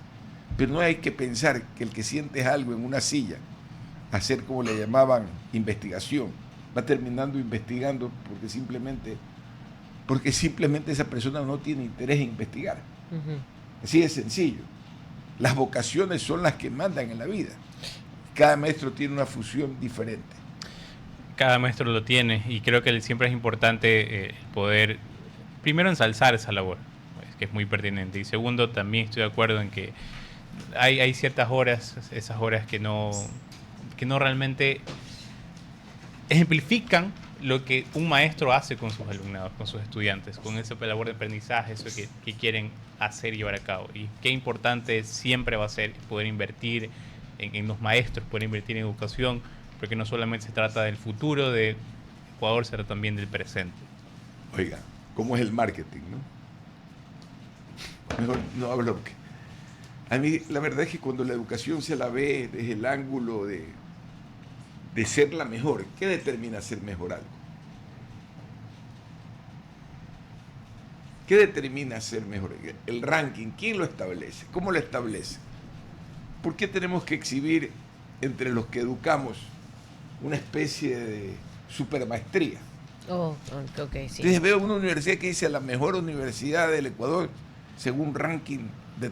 pero no hay que pensar que el que sientes algo en una silla, hacer como le llamaban investigación, va terminando investigando porque simplemente esa persona no tiene interés en investigar. Así de sencillo. Las vocaciones son las que mandan en la vida. Cada maestro tiene una función diferente. Cada maestro lo tiene y creo que siempre es importante poder, primero, ensalzar esa labor, que es muy pertinente. Y segundo, también estoy de acuerdo en que hay ciertas horas, esas horas que no realmente ejemplifican lo que un maestro hace con sus alumnados, con sus estudiantes, con esa labor de aprendizaje, eso que quieren hacer y llevar a cabo. Y qué importante siempre va a ser poder invertir en los maestros, poder invertir en educación, porque no solamente se trata del futuro de Ecuador, se trata también del presente. Oiga, ¿cómo es el marketing, no? Mejor no hablo porque a mí la verdad es que cuando la educación se la ve desde el ángulo de ser la mejor, ¿qué determina ser mejor algo? ¿Qué determina ser mejor? El ranking, ¿quién lo establece? ¿Cómo lo establece? ¿Por qué tenemos que exhibir entre los que educamos una especie de supermaestría? Oh, ok, sí. Entonces veo una universidad que dice la mejor universidad del Ecuador según ranking de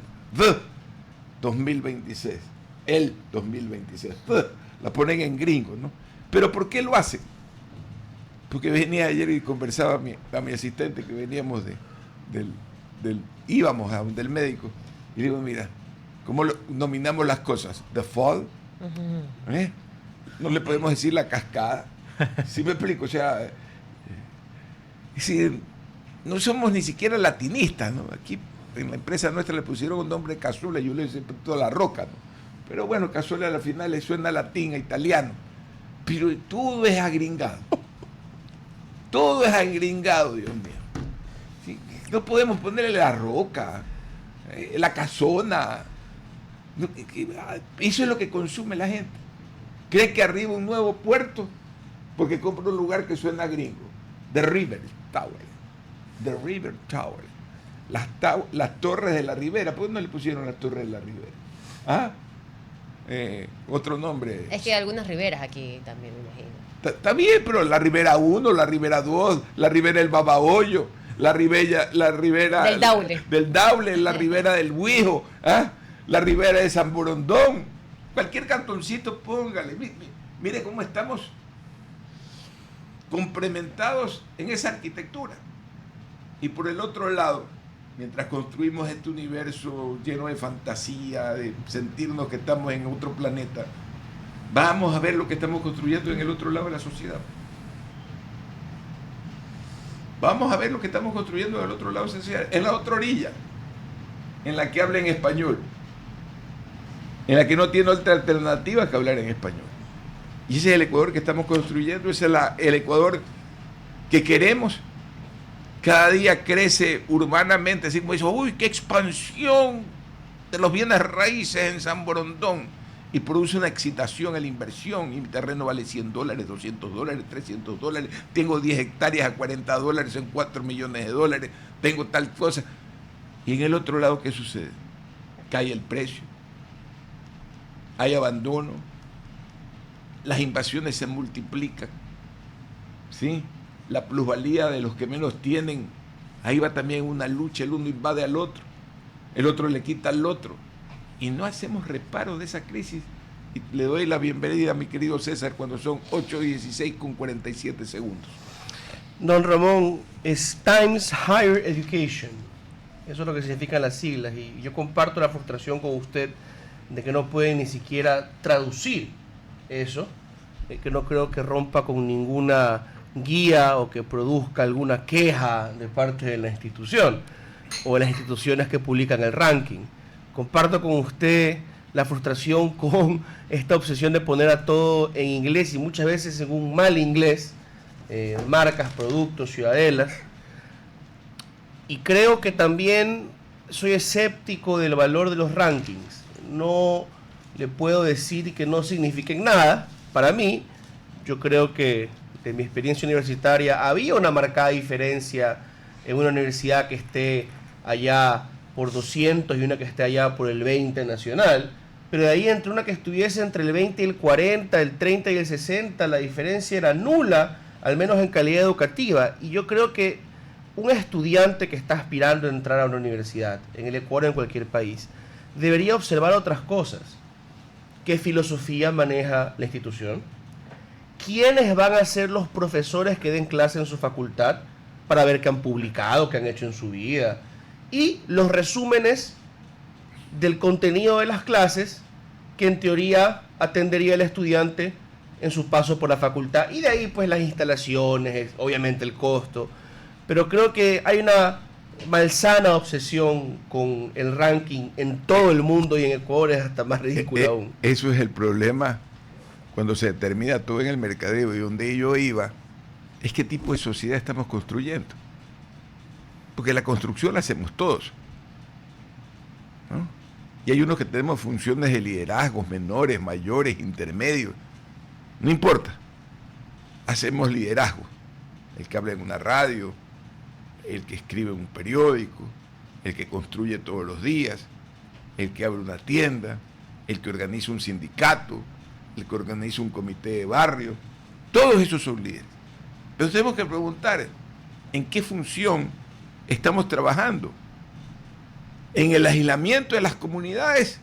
2026. El 2026. La ponen en gringo, ¿no? ¿Pero por qué lo hacen? Porque venía ayer y conversaba a mi asistente que veníamos íbamos a del médico y digo, mira, ¿cómo nominamos las cosas? The Fall, ¿eh? No le podemos decir la cascada. ¿Sí me explico? O sea, si no somos ni siquiera latinistas, ¿no? Aquí en la empresa nuestra le pusieron un nombre Cazuela, yo le decía toda la roca, ¿no? Pero bueno, Cazuela al final le suena latín, a italiano. Pero todo es agringado. Todo es agringado, Dios mío. ¿Sí? No podemos ponerle la roca, la casona. Eso es lo que consume la gente. Cree que arriba un nuevo puerto porque compra un lugar que suena gringo. The River Tower. The River Tower. Las torres de la Ribera. ¿Por qué no le pusieron las torres de la Ribera? ¿Ah? Otro nombre. Es que hay algunas riberas aquí también, me imagino. Está bien, pero la Ribera 1, la Ribera 2, la Ribera del Babahoyo, la Ribera del Daule, la Ribera del Huijo, ¿ah? La Ribera de San Borondón. Cualquier cantoncito, póngale. Mire cómo estamos complementados en esa arquitectura. Y por el otro lado, mientras construimos este universo lleno de fantasía, de sentirnos que estamos en otro planeta, vamos a ver lo que estamos construyendo en el otro lado de la sociedad. Vamos a ver lo que estamos construyendo en el otro lado de la sociedad, en la otra orilla, en la que habla en español, en la que no tiene otra alternativa que hablar en español. Y ese es el Ecuador que estamos construyendo, ese es el Ecuador que queremos. Cada día crece urbanamente, así como dice, uy, qué expansión de los bienes raíces en San Borondón. Y produce una excitación en la inversión. Y mi terreno vale $100, $200, $300. Tengo 10 hectáreas a $40, en $4 millones. Tengo tal cosa. Y en el otro lado, ¿qué sucede? Cae el precio. Hay abandono. Las invasiones se multiplican. ¿Sí? La plusvalía de los que menos tienen, ahí va también una lucha, el uno invade al otro, el otro le quita al otro, y no hacemos reparo de esa crisis. Y le doy la bienvenida a mi querido César cuando son 8:16 con 47 segundos. Don Ramón, es Times Higher Education, eso es lo que significan las siglas, y yo comparto la frustración con usted de que no pueden ni siquiera traducir eso, que no creo que rompa con ninguna guía o que produzca alguna queja de parte de la institución o de las instituciones que publican el ranking. Comparto con usted la frustración con esta obsesión de poner a todo en inglés y muchas veces en un mal inglés, marcas, productos, ciudadelas, Y creo que también soy escéptico del valor de los rankings. No le puedo decir que no signifiquen nada. Para mí, yo creo que de mi experiencia universitaria había una marcada diferencia en una universidad que esté allá por 200 y una que esté allá por el 20 nacional. Pero de ahí entre una que estuviese entre el 20 y el 40, el 30 y el 60, la diferencia era nula, al menos en calidad educativa. Y yo creo que un estudiante que está aspirando a entrar a una universidad, en el Ecuador o en cualquier país, debería observar otras cosas. ¿Qué filosofía maneja la institución? ¿Quiénes van a ser los profesores que den clase en su facultad para ver qué han publicado, qué han hecho en su vida? Y los resúmenes del contenido de las clases que en teoría atendería el estudiante en su paso por la facultad. Y de ahí pues las instalaciones, obviamente el costo. Pero creo que hay una malsana obsesión con el ranking en todo el mundo y en Ecuador es hasta más ridículo aún. Eso es el problema cuando se determina todo en el mercadeo, y donde yo iba es qué tipo de sociedad estamos construyendo. Porque la construcción la hacemos todos, ¿no? Y hay unos que tenemos funciones de liderazgos menores, mayores, intermedios. No importa. Hacemos liderazgo. El que habla en una radio, el que escribe en un periódico, el que construye todos los días, el que abre una tienda, el que organiza un sindicato, el que organiza un comité de barrio. Todos esos son líderes. Pero tenemos que preguntar en qué función estamos trabajando. ¿En el aislamiento de las comunidades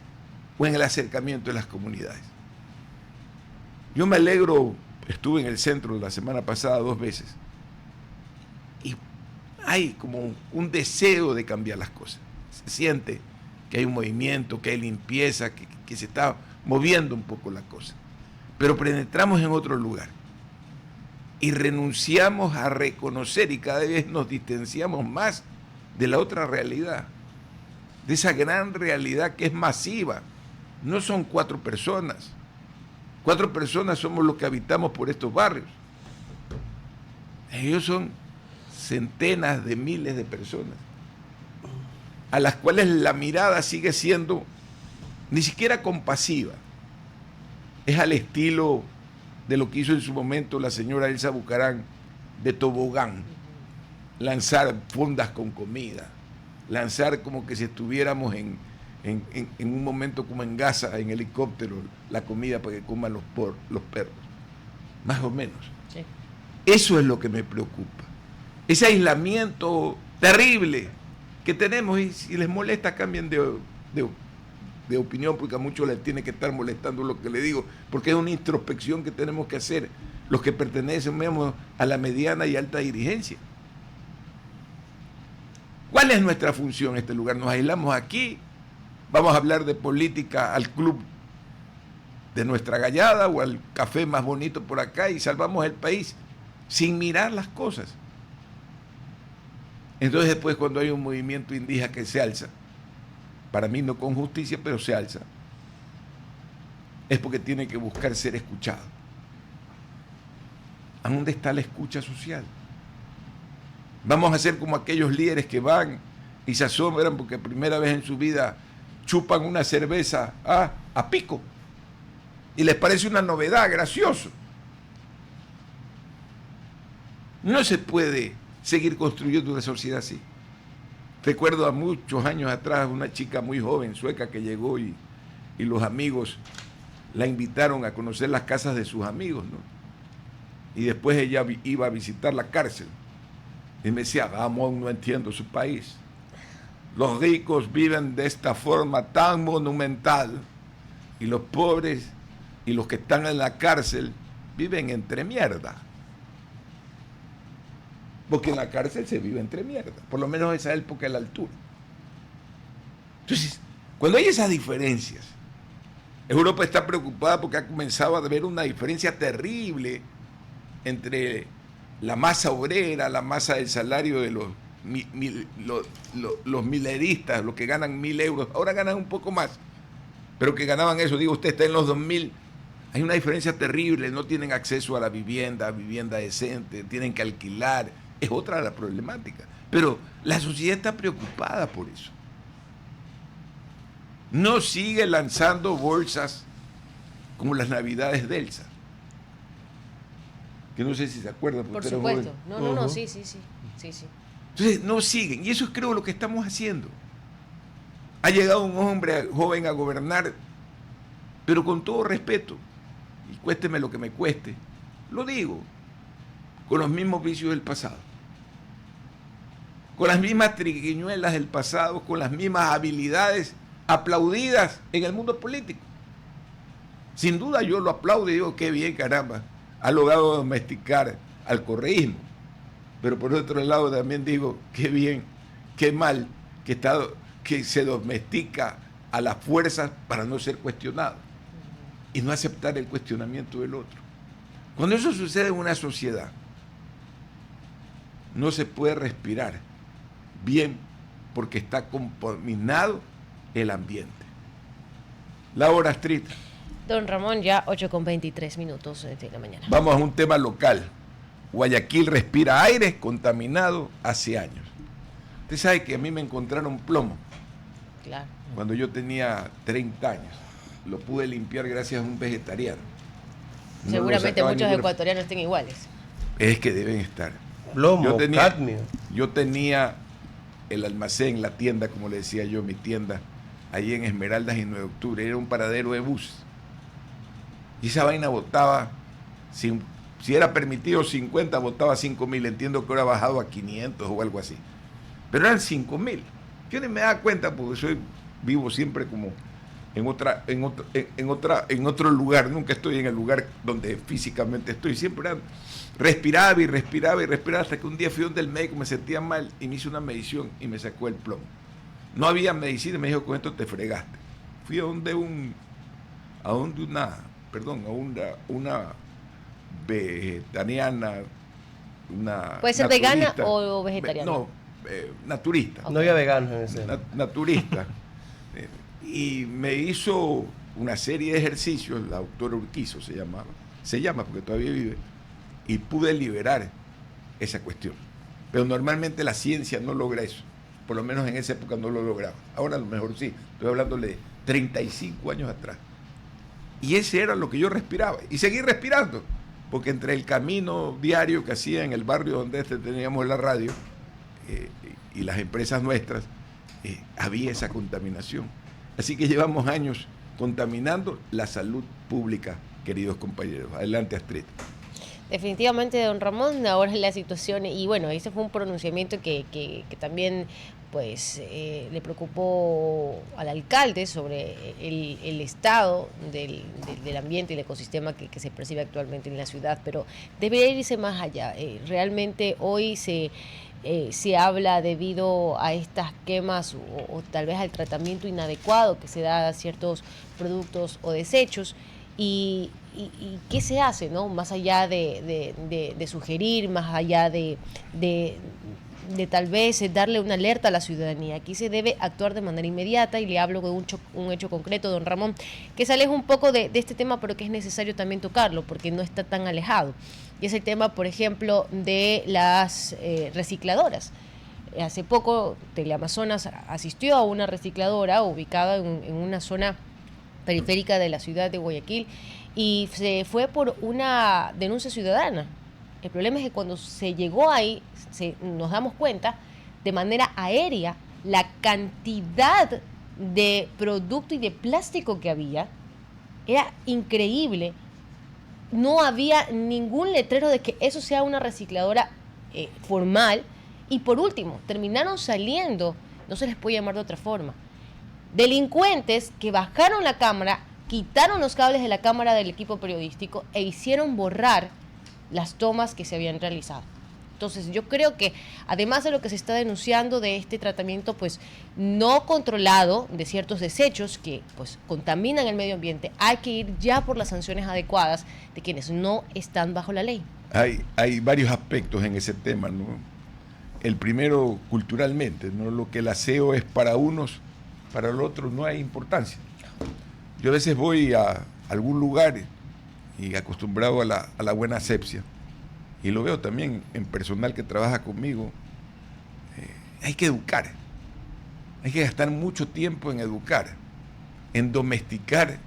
o en el acercamiento de las comunidades? Yo me alegro, estuve en el centro la semana pasada 2 veces y hay como un deseo de cambiar las cosas. Se siente que hay un movimiento, que hay limpieza, que se está moviendo un poco la cosa. Pero penetramos en otro lugar y renunciamos a reconocer y cada vez nos distanciamos más de la otra realidad, de esa gran realidad que es masiva. No son 4 personas. 4 personas somos los que habitamos por estos barrios. Ellos son centenas de miles de personas a las cuales la mirada sigue siendo ni siquiera compasiva. Es al estilo de lo que hizo en su momento la señora Elsa Bucarán de tobogán, lanzar fundas con comida, lanzar como que si estuviéramos en un momento como en Gaza, en helicóptero, la comida para que coman los perros, más o menos. Sí. Eso es lo que me preocupa, ese aislamiento terrible que tenemos. Y si les molesta, cambien de opinión, porque a muchos les tiene que estar molestando lo que le digo, porque es una introspección que tenemos que hacer los que pertenecemos a la mediana y alta dirigencia. ¿Cuál es nuestra función en este lugar? ¿Nos aislamos aquí? ¿Vamos a hablar de política al club de nuestra gallada o al café más bonito por acá y salvamos el país sin mirar las cosas? Entonces después, cuando hay un movimiento indígena que se alza, para mí no con justicia, pero se alza, es porque tiene que buscar ser escuchado. ¿A dónde está la escucha social? Vamos a ser como aquellos líderes que van y se asombran porque primera vez en su vida chupan una cerveza a pico y les parece una novedad, gracioso. No se puede seguir construyendo una sociedad así. Recuerdo a muchos años atrás una chica muy joven, sueca, que llegó y los amigos la invitaron a conocer las casas de sus amigos, ¿no? Y después ella iba a visitar la cárcel. Y me decía, vamos, no entiendo su país. Los ricos viven de esta forma tan monumental y los pobres y los que están en la cárcel viven entre mierda. Porque en la cárcel se vive entre mierda, por lo menos esa época de la altura. Entonces, cuando hay esas diferencias, Europa está preocupada porque ha comenzado a haber una diferencia terrible entre la masa obrera, la masa del salario de los mileristas, los que ganan 1.000 euros, ahora ganan un poco más, pero que ganaban eso, digo, usted está en los 2.000, hay una diferencia terrible, no tienen acceso a la vivienda decente, tienen que alquilar, es otra la problemática. Pero la sociedad está preocupada por eso. No sigue lanzando bolsas como las Navidades de Elsa. Que no sé si se acuerdan. Por porque era supuesto. joven. No, sí. Entonces, no siguen. Y eso creo lo que estamos haciendo. Ha llegado un hombre joven a gobernar, pero con todo respeto, y cuésteme lo que me cueste, lo digo, con los mismos vicios del pasado, con las mismas triquiñuelas del pasado, con las mismas habilidades aplaudidas en el mundo político. Sin duda yo lo aplaudo y digo, qué bien, caramba, ha logrado domesticar al correísmo. Pero por otro lado también digo, qué bien, qué mal que se domestica a las fuerzas para no ser cuestionado y no aceptar el cuestionamiento del otro. Cuando eso sucede en una sociedad, no se puede respirar bien porque está contaminado el ambiente. La hora estricta. Don Ramón, ya 8:23 de la mañana. Vamos a un tema local. Guayaquil respira aire contaminado hace años. Usted sabe que a mí me encontraron plomo. Claro. Cuando yo tenía 30 años. Lo pude limpiar gracias a un vegetariano. No Seguramente lo sacaba muchos ninguna- ecuatorianos estén iguales. Es que deben estar. Plomo, cadmio. Yo tenía el almacén, la tienda, como le decía yo, mi tienda, ahí en Esmeraldas y 9 de octubre. Era un paradero de bus. Y esa vaina botaba, si era permitido 50, botaba 5.000. Entiendo que ahora ha bajado a 500 o algo así. Pero eran 5.000. Yo ni me daba cuenta porque vivo siempre como en otro lugar. Nunca estoy en el lugar donde físicamente estoy. Siempre respiraba hasta que un día fui donde el médico, me sentía mal y me hizo una medición y me sacó el plomo. No había medicina y me dijo, con esto te fregaste. Fui a donde una vegetariana, una ¿Puede ser naturista. vegana o vegetariana? No, naturista. No había veganos en ese. Naturista. Y me hizo una serie de ejercicios, la doctora Urquizo se llama porque todavía vive, y pude liberar esa cuestión. Pero normalmente la ciencia no logra eso, por lo menos en esa época no lo lograba. Ahora a lo mejor sí, estoy hablándole de 35 años atrás. Y ese era lo que yo respiraba, y seguí respirando, porque entre el camino diario que hacía en el barrio donde teníamos la radio y las empresas nuestras, había esa contaminación. Así que llevamos años contaminando la salud pública, queridos compañeros. Adelante, Astrid. Definitivamente, don Ramón, ahora la situación, y bueno, ese fue un pronunciamiento que también pues le preocupó al alcalde sobre el estado del ambiente y el ecosistema que se percibe actualmente en la ciudad, pero debería irse más allá. Realmente hoy se habla debido a estas quemas o tal vez al tratamiento inadecuado que se da a ciertos productos o desechos. ¿Y qué se hace, no? Más allá de sugerir, más allá de tal vez darle una alerta a la ciudadanía. Aquí se debe actuar de manera inmediata, y le hablo de un hecho concreto, don Ramón, que se aleja un poco de este tema, pero que es necesario también tocarlo, porque no está tan alejado. Y es el tema, por ejemplo, de las recicladoras. Hace poco Teleamazonas asistió a una recicladora ubicada en una zona periférica de la ciudad de Guayaquil, y se fue por una denuncia ciudadana. El problema es que cuando se llegó ahí, nos damos cuenta de manera aérea la cantidad de producto y de plástico que había. Era increíble. No había ningún letrero de que eso sea una recicladora formal. Y por último, terminaron saliendo, no se les puede llamar de otra forma, delincuentes que bajaron la cámara, quitaron los cables de la cámara del equipo periodístico e hicieron borrar las tomas que se habían realizado. Entonces yo creo que además de lo que se está denunciando de este tratamiento pues no controlado de ciertos desechos que pues contaminan el medio ambiente, hay que ir ya por las sanciones adecuadas de quienes no están bajo la ley. Hay varios aspectos en ese tema, ¿no? El primero, culturalmente, ¿no? Lo que el aseo es para unos, para el otro no hay importancia. Yo a veces voy a algún lugar y acostumbrado a la buena asepsia, y lo veo también en personal que trabaja conmigo, hay que educar. Hay que gastar mucho tiempo en educar, en domesticar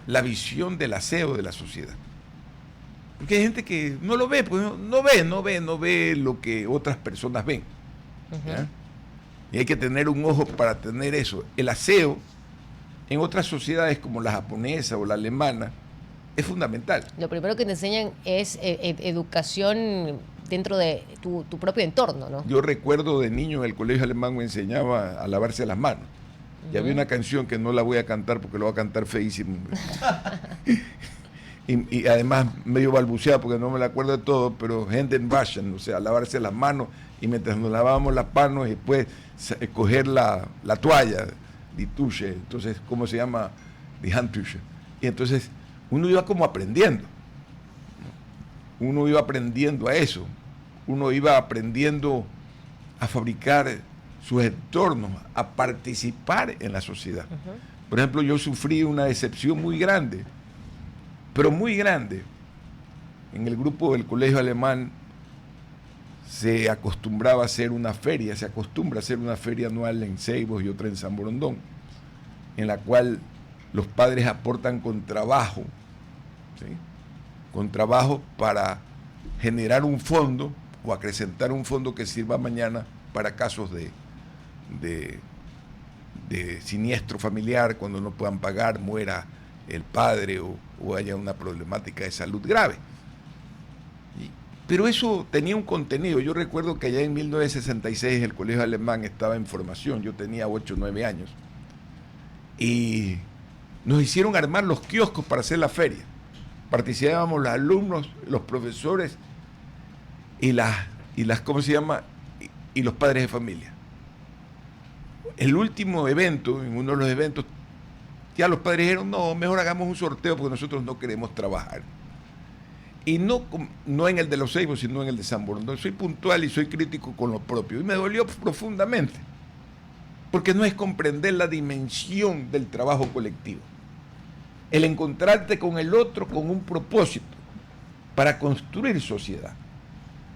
la visión del aseo de la sociedad. Porque hay gente que no lo ve, pues no ve lo que otras personas ven. ¿Ya? Y hay que tener un ojo para tener eso. El aseo en otras sociedades como la japonesa o la alemana es fundamental. Lo primero que te enseñan es educación dentro de tu propio entorno, ¿no? Yo recuerdo de niño en el colegio alemán me enseñaba a lavarse las manos. Y había una canción que no la voy a cantar porque lo voy a cantar feísimo. y además medio balbuceada porque no me la acuerdo de todo, pero Händen waschen, o sea, lavarse las manos, y mientras nos lavábamos las manos y después coger la toalla, die Tusche, entonces, ¿cómo se llama? Die Handtücher. Y entonces uno iba como aprendiendo. Uno iba aprendiendo a eso. Uno iba aprendiendo a fabricar sus entornos, a participar en la sociedad. Por ejemplo, yo sufrí una decepción muy grande, pero muy grande. En el grupo del colegio alemán se acostumbraba a hacer una feria, se acostumbra a hacer una feria anual en Ceibos y otra en San Borondón, en la cual los padres aportan con trabajo, ¿sí? Con trabajo para generar un fondo o acrecentar un fondo que sirva mañana para casos de siniestro familiar, cuando no puedan pagar, muera el padre o haya una problemática de salud grave. Pero eso tenía un contenido. Yo recuerdo que allá en 1966 el colegio alemán estaba en formación, yo tenía 8 o 9 años, y nos hicieron armar los kioscos para hacer la feria. Participábamos los alumnos, los profesores y las ¿cómo se llama? Y los padres de familia. El último evento, en uno de los eventos, ya los padres dijeron, no, mejor hagamos un sorteo porque nosotros no queremos trabajar. Y no en el de los Ceibos, sino en el de San Borondón. Soy puntual y soy crítico con lo propio. Y me dolió profundamente, porque no es comprender la dimensión del trabajo colectivo. El encontrarte con el otro con un propósito para construir sociedad.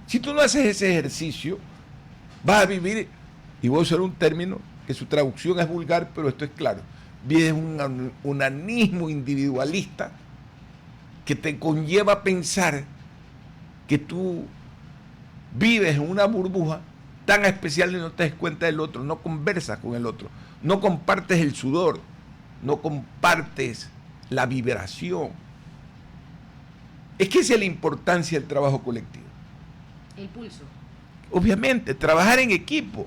Si tú no haces ese ejercicio, vas a vivir, y voy a usar un término que su traducción es vulgar, pero esto es claro, vives un unanismo individualista que te conlleva a pensar que tú vives en una burbuja tan especial y no te das cuenta del otro, no conversas con el otro, no compartes el sudor, no compartes la vibración. Es que esa es la importancia del trabajo colectivo. El pulso. Obviamente, trabajar en equipo,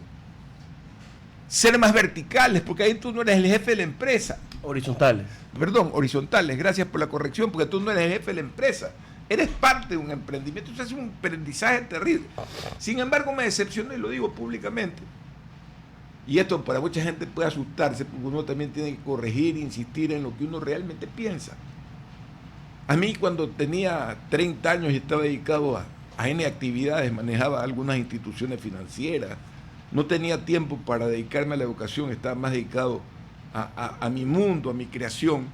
ser más verticales, porque ahí tú no eres el jefe de la empresa. Horizontales. Perdón, horizontales, gracias por la corrección, porque tú no eres el jefe de la empresa, eres parte de un emprendimiento, eso es un aprendizaje terrible. Sin embargo, me decepcionó y lo digo públicamente. Y esto para mucha gente puede asustarse, porque uno también tiene que corregir e insistir en lo que uno realmente piensa. A mí, cuando tenía 30 años y estaba dedicado a N actividades, manejaba algunas instituciones financieras, no tenía tiempo para dedicarme a la educación, estaba más dedicado a mi mundo, a mi creación.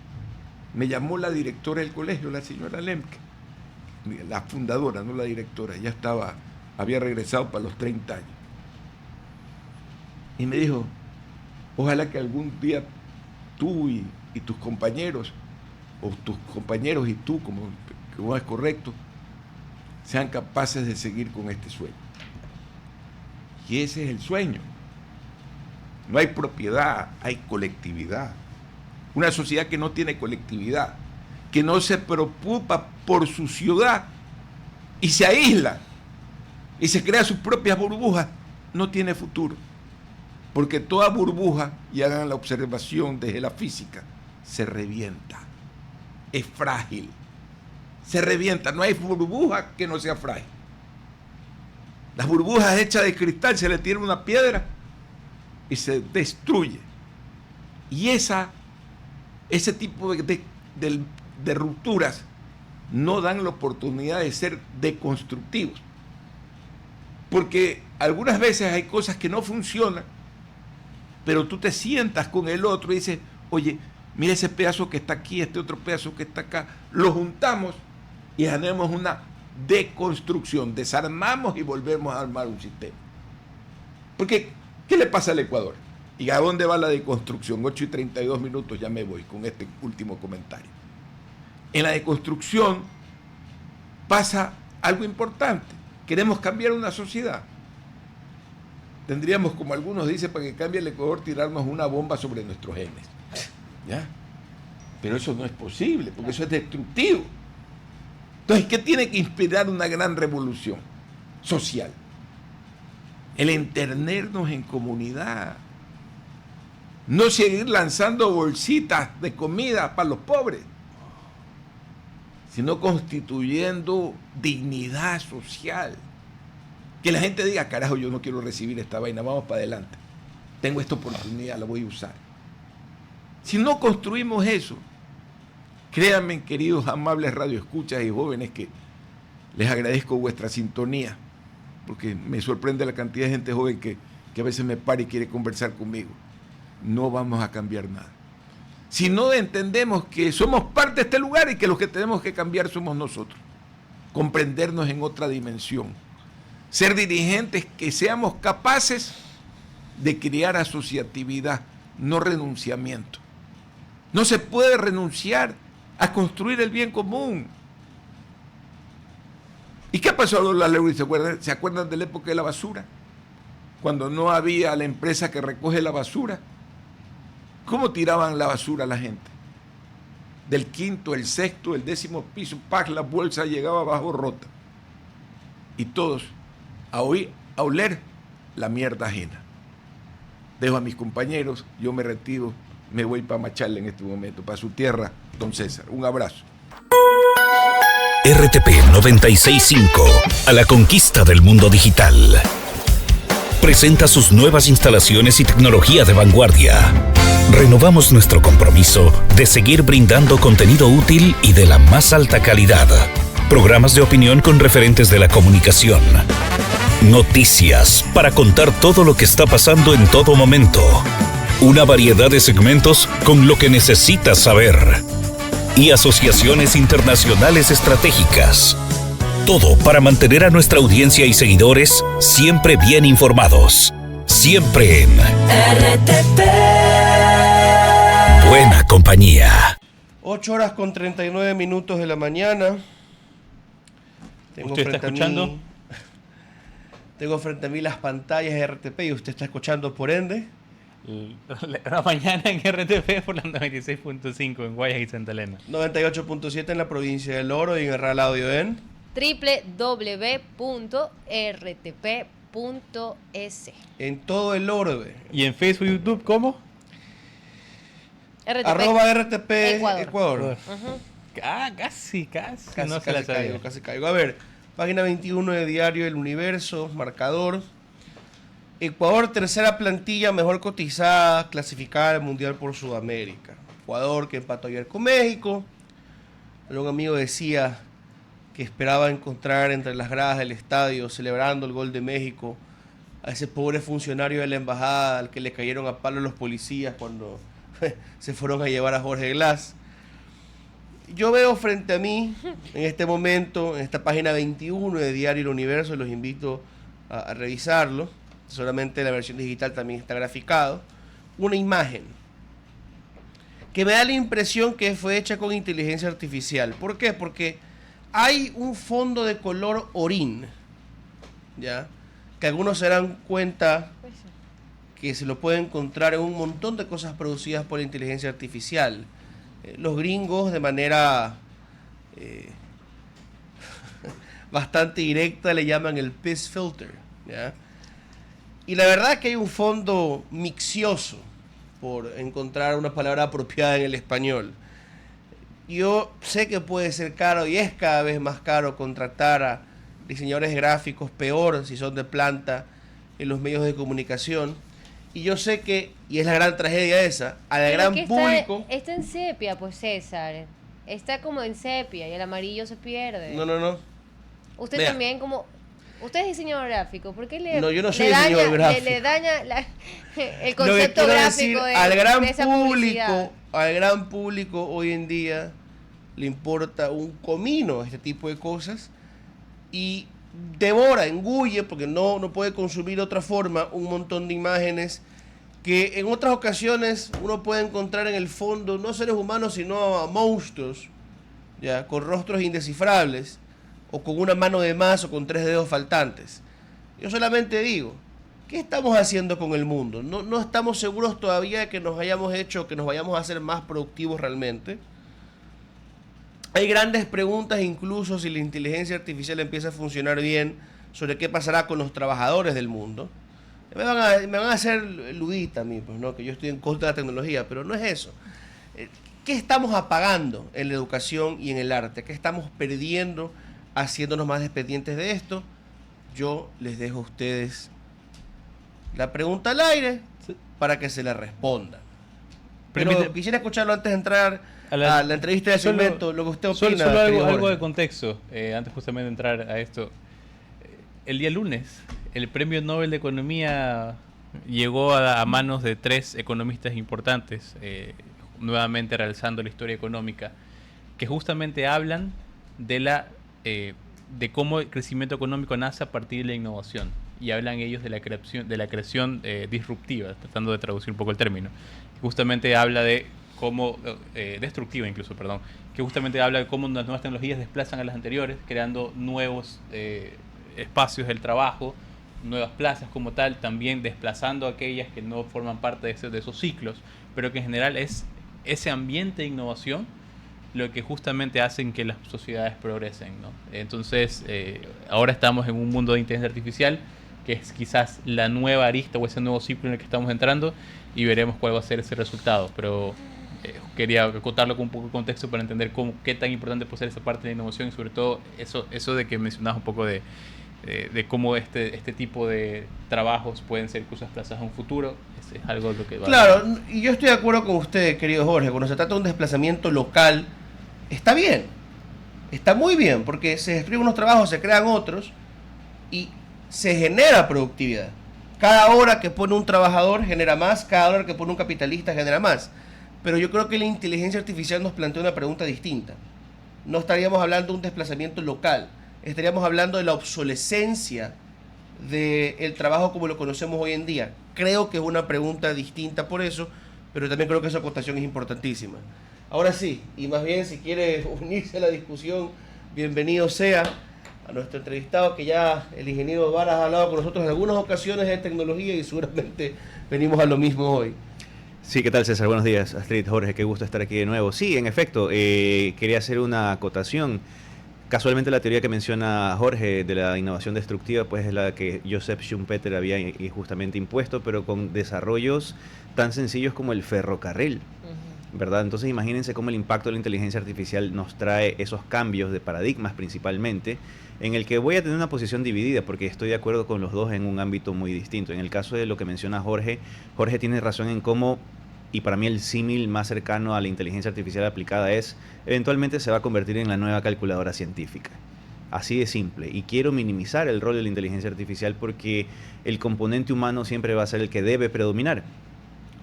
Me llamó la directora del colegio, la señora Lemke, la fundadora, no la directora, ya había regresado para los 30 años. Y me dijo, ojalá que algún día tú y tus compañeros, o tus compañeros y tú, como es correcto, sean capaces de seguir con este sueño. Y ese es el sueño. No hay propiedad, hay colectividad. Una sociedad que no tiene colectividad, que no se preocupa por su ciudad y se aísla y se crea sus propias burbujas, no tiene futuro. Porque toda burbuja, y hagan la observación desde la física, se revienta. Es frágil. Se revienta. No hay burbuja que no sea frágil. Las burbujas hechas de cristal, se le tira una piedra y se destruye. Y ese tipo de rupturas no dan la oportunidad de ser deconstructivos. Porque algunas veces hay cosas que no funcionan, pero tú te sientas con el otro y dices, oye, mira ese pedazo que está aquí, este otro pedazo que está acá, lo juntamos y generamos una deconstrucción, desarmamos y volvemos a armar un sistema. Porque, ¿qué le pasa al Ecuador? ¿Y a dónde va la deconstrucción? 8:32, ya me voy con este último comentario. En la deconstrucción pasa algo importante. Queremos cambiar una sociedad. Tendríamos, como algunos dicen, para que cambie el Ecuador, tirarnos una bomba sobre nuestros genes. ¿Ya? Pero eso no es posible, porque eso es destructivo. Entonces, ¿qué tiene que inspirar una gran revolución social? El entendernos en comunidad. No seguir lanzando bolsitas de comida para los pobres, sino constituyendo dignidad social. Que la gente diga, carajo, yo no quiero recibir esta vaina, vamos para adelante. Tengo esta oportunidad, la voy a usar. Si no construimos eso, créanme, queridos amables radioescuchas y jóvenes, que les agradezco vuestra sintonía, porque me sorprende la cantidad de gente joven que a veces me para y quiere conversar conmigo. No vamos a cambiar nada. Si no entendemos que somos parte de este lugar y que los que tenemos que cambiar somos nosotros. Comprendernos en otra dimensión. Ser dirigentes que seamos capaces de crear asociatividad, no renunciamiento. No se puede renunciar a construir el bien común. ¿Y qué pasó a la ley? ¿Se acuerdan de la época de la basura? Cuando no había la empresa que recoge la basura. ¿Cómo tiraban la basura a la gente? Del 5º, el 6º, el 10º piso, la bolsa llegaba abajo rota. Y todos a oler la mierda ajena. Dejo a mis compañeros, yo me retiro, me voy para Machala en este momento, para su tierra, don César. Un abrazo. RTP 965, a la conquista del mundo digital. Presenta sus nuevas instalaciones y tecnología de vanguardia. Renovamos nuestro compromiso de seguir brindando contenido útil y de la más alta calidad. Programas de opinión con referentes de la comunicación. Noticias para contar todo lo que está pasando en todo momento. Una variedad de segmentos con lo que necesitas saber. Y asociaciones internacionales estratégicas. Todo para mantener a nuestra audiencia y seguidores siempre bien informados. Siempre en RTP. Buena compañía. 8:39 de la mañana. ¿Usted está escuchando? Tengo frente a mí las pantallas de RTP y usted está escuchando, por ende. La mañana en RTP por la 96.5 en Guayas y Santa Elena. 98.7 en la provincia del Oro y en el Real Audio en www.rtp.es. En todo el orbe. ¿Y en Facebook y YouTube cómo? @RTP Ecuador. Ecuador. Casi no se la caigo. A ver, página 21 de Diario El Universo, marcador. Ecuador, tercera plantilla mejor cotizada, clasificada al Mundial por Sudamérica. Ecuador, que empató ayer con México. Un amigo decía que esperaba encontrar entre las gradas del estadio, celebrando el gol de México, a ese pobre funcionario de la embajada al que le cayeron a palo los policías cuando se fueron a llevar a Jorge Glass. Yo veo frente a mí, en este momento, en esta página 21 de Diario El Universo, los invito a revisarlo, solamente la versión digital también está graficado, una imagen que me da la impresión que fue hecha con inteligencia artificial. ¿Por qué? Porque hay un fondo de color orín, ¿ya? Que algunos se dan cuenta que se lo puede encontrar en un montón de cosas producidas por la inteligencia artificial. Los gringos, de manera bastante directa, le llaman el piss filter, ¿ya? Y la verdad es que hay un fondo mixioso por encontrar una palabra apropiada en el español. Yo sé que puede ser caro y es cada vez más caro contratar a diseñadores gráficos, peor si son de planta, en los medios de comunicación. Y yo sé que, y es la gran tragedia esa, al gran público... Está en sepia, pues, César. Está como en sepia y el amarillo se pierde. No. Usted Vea. también como... Usted es diseñador gráfico. ¿Por qué le, No, yo no soy le daña, diseñador gráfico. le daña el Lo que concepto quiero gráfico decir, al gran de esa publicidad? al gran público hoy en día le importa un comino este tipo de cosas, y devora, engulle, porque no puede consumir de otra forma un montón de imágenes que en otras ocasiones uno puede encontrar en el fondo no seres humanos sino a monstruos, ya, con rostros indescifrables, o con una mano de más o con 3 dedos faltantes. Yo solamente digo, ¿qué estamos haciendo con el mundo? No estamos seguros todavía de que nos hayamos hecho, que nos vayamos a hacer más productivos realmente. Hay grandes preguntas, incluso si la inteligencia artificial empieza a funcionar bien, sobre qué pasará con los trabajadores del mundo. Me van a hacer ludita a mí, pues, ¿no? Que yo estoy en contra de la tecnología, pero no es eso. ¿Qué estamos apagando en la educación y en el arte? ¿Qué estamos perdiendo haciéndonos más dependientes de esto? Yo les dejo a ustedes la pregunta al aire para que se la respondan. Pero quisiera escucharlo antes de entrar a la entrevista de segmento, lo que usted opina. Solo algo de contexto, antes justamente de entrar a esto. El día lunes, el Premio Nobel de Economía llegó a manos de 3 economistas importantes, nuevamente realzando la historia económica, que justamente hablan de cómo el crecimiento económico nace a partir de la innovación, y hablan ellos de la creación disruptiva, tratando de traducir un poco el término. Justamente habla de cómo destructiva incluso, perdón, que justamente habla de cómo las nuevas tecnologías desplazan a las anteriores, creando nuevos espacios del trabajo, nuevas plazas como tal, también desplazando a aquellas que no forman parte de esos ciclos, pero que en general es ese ambiente de innovación lo que justamente hacen que las sociedades progresen, ¿no? Entonces, ahora estamos en un mundo de inteligencia artificial, que es quizás la nueva arista o ese nuevo ciclo en el que estamos entrando, y veremos cuál va a ser ese resultado. Pero quería acotarlo con un poco de contexto para entender qué tan importante puede ser esa parte de la innovación, y sobre todo eso de que mencionabas un poco de cómo este tipo de trabajos pueden ser incluso desplazados en un futuro. Es algo lo que va Claro, y yo estoy de acuerdo con usted, querido Jorge. Cuando se trata de un desplazamiento local, está bien, está muy bien, porque se destruyen unos trabajos, se crean otros y se genera productividad. Cada hora que pone un trabajador genera más, cada hora que pone un capitalista genera más. Pero yo creo que la inteligencia artificial nos plantea una pregunta distinta. No estaríamos hablando de un desplazamiento local, estaríamos hablando de la obsolescencia del trabajo como lo conocemos hoy en día. Creo que es una pregunta distinta por eso, pero también creo que esa acotación es importantísima. Ahora sí, y más bien si quiere unirse a la discusión, bienvenido sea a nuestro entrevistado, que ya el ingeniero Varas ha hablado con nosotros en algunas ocasiones de tecnología y seguramente venimos a lo mismo hoy. Sí, ¿qué tal, César? Buenos días, Astrid, Jorge, qué gusto estar aquí de nuevo. Sí, en efecto, quería hacer una acotación. Casualmente la teoría que menciona Jorge de la innovación destructiva, pues es la que Joseph Schumpeter había justamente impuesto, pero con desarrollos tan sencillos como el ferrocarril, ¿verdad? Entonces imagínense cómo el impacto de la inteligencia artificial nos trae esos cambios de paradigmas principalmente, en el que voy a tener una posición dividida, porque estoy de acuerdo con los dos en un ámbito muy distinto. En el caso de lo que menciona Jorge tiene razón en cómo, y para mí el símil más cercano a la inteligencia artificial aplicada es, eventualmente se va a convertir en la nueva calculadora científica. Así de simple. Y quiero minimizar el rol de la inteligencia artificial porque el componente humano siempre va a ser el que debe predominar.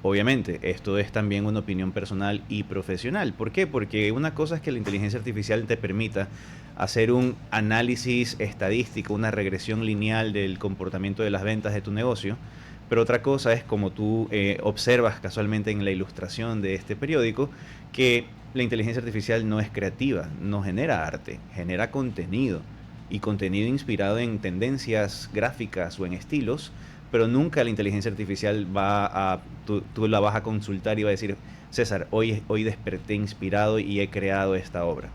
Obviamente, esto es también una opinión personal y profesional. ¿Por qué? Porque una cosa es que la inteligencia artificial te permita hacer un análisis estadístico, una regresión lineal del comportamiento de las ventas de tu negocio, pero otra cosa es, como tú observas casualmente en la ilustración de este periódico, que la inteligencia artificial no es creativa, no genera arte, genera contenido, y contenido inspirado en tendencias gráficas o en estilos, pero nunca la inteligencia artificial tú la vas a consultar y va a decir, César, hoy desperté inspirado y he creado esta obra.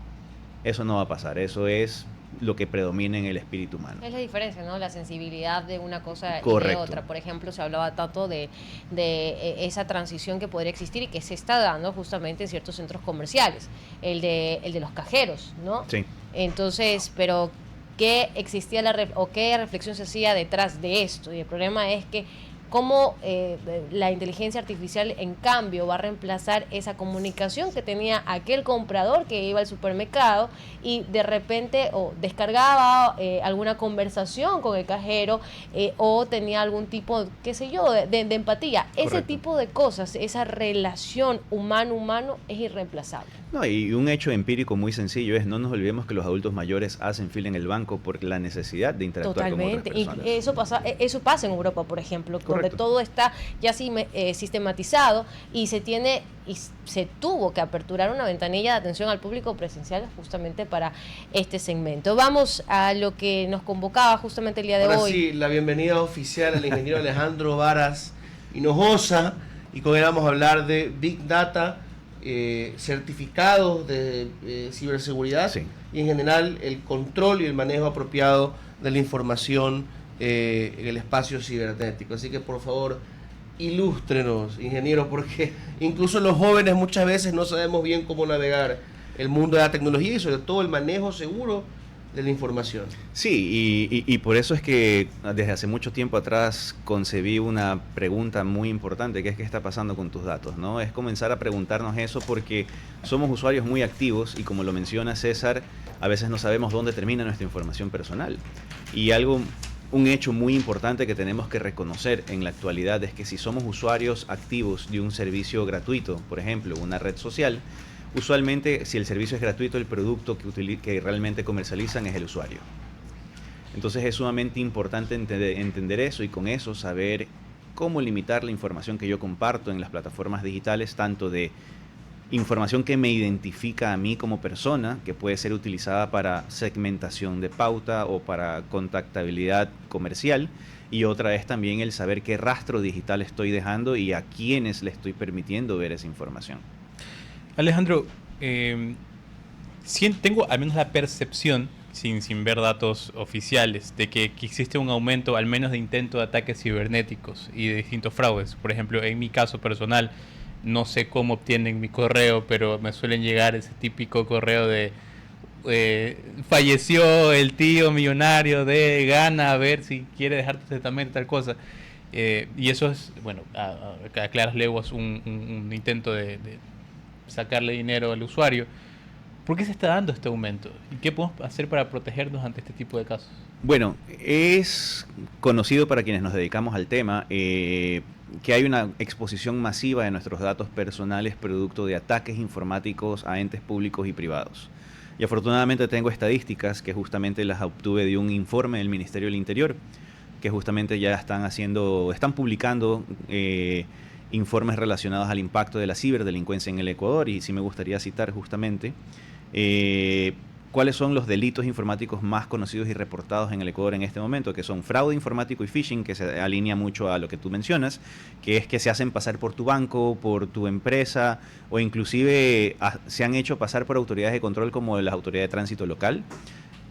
Eso no va a pasar, eso es lo que predomina en el espíritu humano. Es la diferencia, ¿no? La sensibilidad de una cosa Correcto. y de otra. Por ejemplo, se hablaba tanto de esa transición que podría existir y que se está dando justamente en ciertos centros comerciales, el de los cajeros, ¿no? Sí. Entonces, pero ¿qué existía qué reflexión se hacía detrás de esto? Y el problema es que cómo la inteligencia artificial en cambio va a reemplazar esa comunicación que tenía aquel comprador que iba al supermercado y de repente o descargaba alguna conversación con el cajero o tenía algún tipo, qué sé yo, de empatía. Ese tipo de cosas, esa relación humano-humano es irreemplazable. No, y un hecho empírico muy sencillo es, no nos olvidemos que los adultos mayores hacen fila en el banco por la necesidad de interactuar con otras personas. Eso pasa en Europa, por ejemplo, donde todo está ya sistematizado y se tuvo que aperturar una ventanilla de atención al público presencial justamente para este segmento. Vamos a lo que nos convocaba justamente el día de hoy. Ahora sí, la bienvenida oficial al ingeniero Alejandro Varas Hinojosa, y con él vamos a hablar de Big Data, certificados de ciberseguridad, sí, y en general el control y el manejo apropiado de la información en el espacio cibernético. Así que por favor, ilústrenos, ingeniero, porque incluso los jóvenes muchas veces no sabemos bien cómo navegar el mundo de la tecnología y sobre todo el manejo seguro de la información. Sí, y por eso es que desde hace mucho tiempo atrás concebí una pregunta muy importante, que es: ¿qué está pasando con tus datos? ¿No? Es comenzar a preguntarnos eso, porque somos usuarios muy activos y, como lo menciona César, a veces no sabemos dónde termina nuestra información personal. Y un hecho muy importante que tenemos que reconocer en la actualidad es que si somos usuarios activos de un servicio gratuito, por ejemplo, una red social, usualmente, si el servicio es gratuito, el producto que realmente comercializan es el usuario. Entonces es sumamente importante entender eso, y con eso saber cómo limitar la información que yo comparto en las plataformas digitales, tanto de información que me identifica a mí como persona, que puede ser utilizada para segmentación de pauta o para contactabilidad comercial, y otra es también el saber qué rastro digital estoy dejando y a quiénes le estoy permitiendo ver esa información. Alejandro, tengo al menos la percepción, sin ver datos oficiales, de que existe un aumento al menos de intento de ataques cibernéticos y de distintos fraudes. Por ejemplo, en mi caso personal, no sé cómo obtienen mi correo, pero me suelen llegar ese típico correo de falleció el tío millonario de Gana, a ver si quiere dejar tu testamento, tal cosa. Y eso es, bueno, a claras leguas un intento de sacarle dinero al usuario. ¿Por qué se está dando este aumento? ¿Y qué podemos hacer para protegernos ante este tipo de casos? Bueno, es conocido para quienes nos dedicamos al tema que hay una exposición masiva de nuestros datos personales producto de ataques informáticos a entes públicos y privados. Y afortunadamente tengo estadísticas que justamente las obtuve de un informe del Ministerio del Interior, que justamente ya están publicando informes relacionados al impacto de la ciberdelincuencia en el Ecuador, y sí me gustaría citar justamente cuáles son los delitos informáticos más conocidos y reportados en el Ecuador en este momento, que son fraude informático y phishing, que se alinea mucho a lo que tú mencionas, que es que se hacen pasar por tu banco, por tu empresa, o inclusive se han hecho pasar por autoridades de control como las autoridades de tránsito local,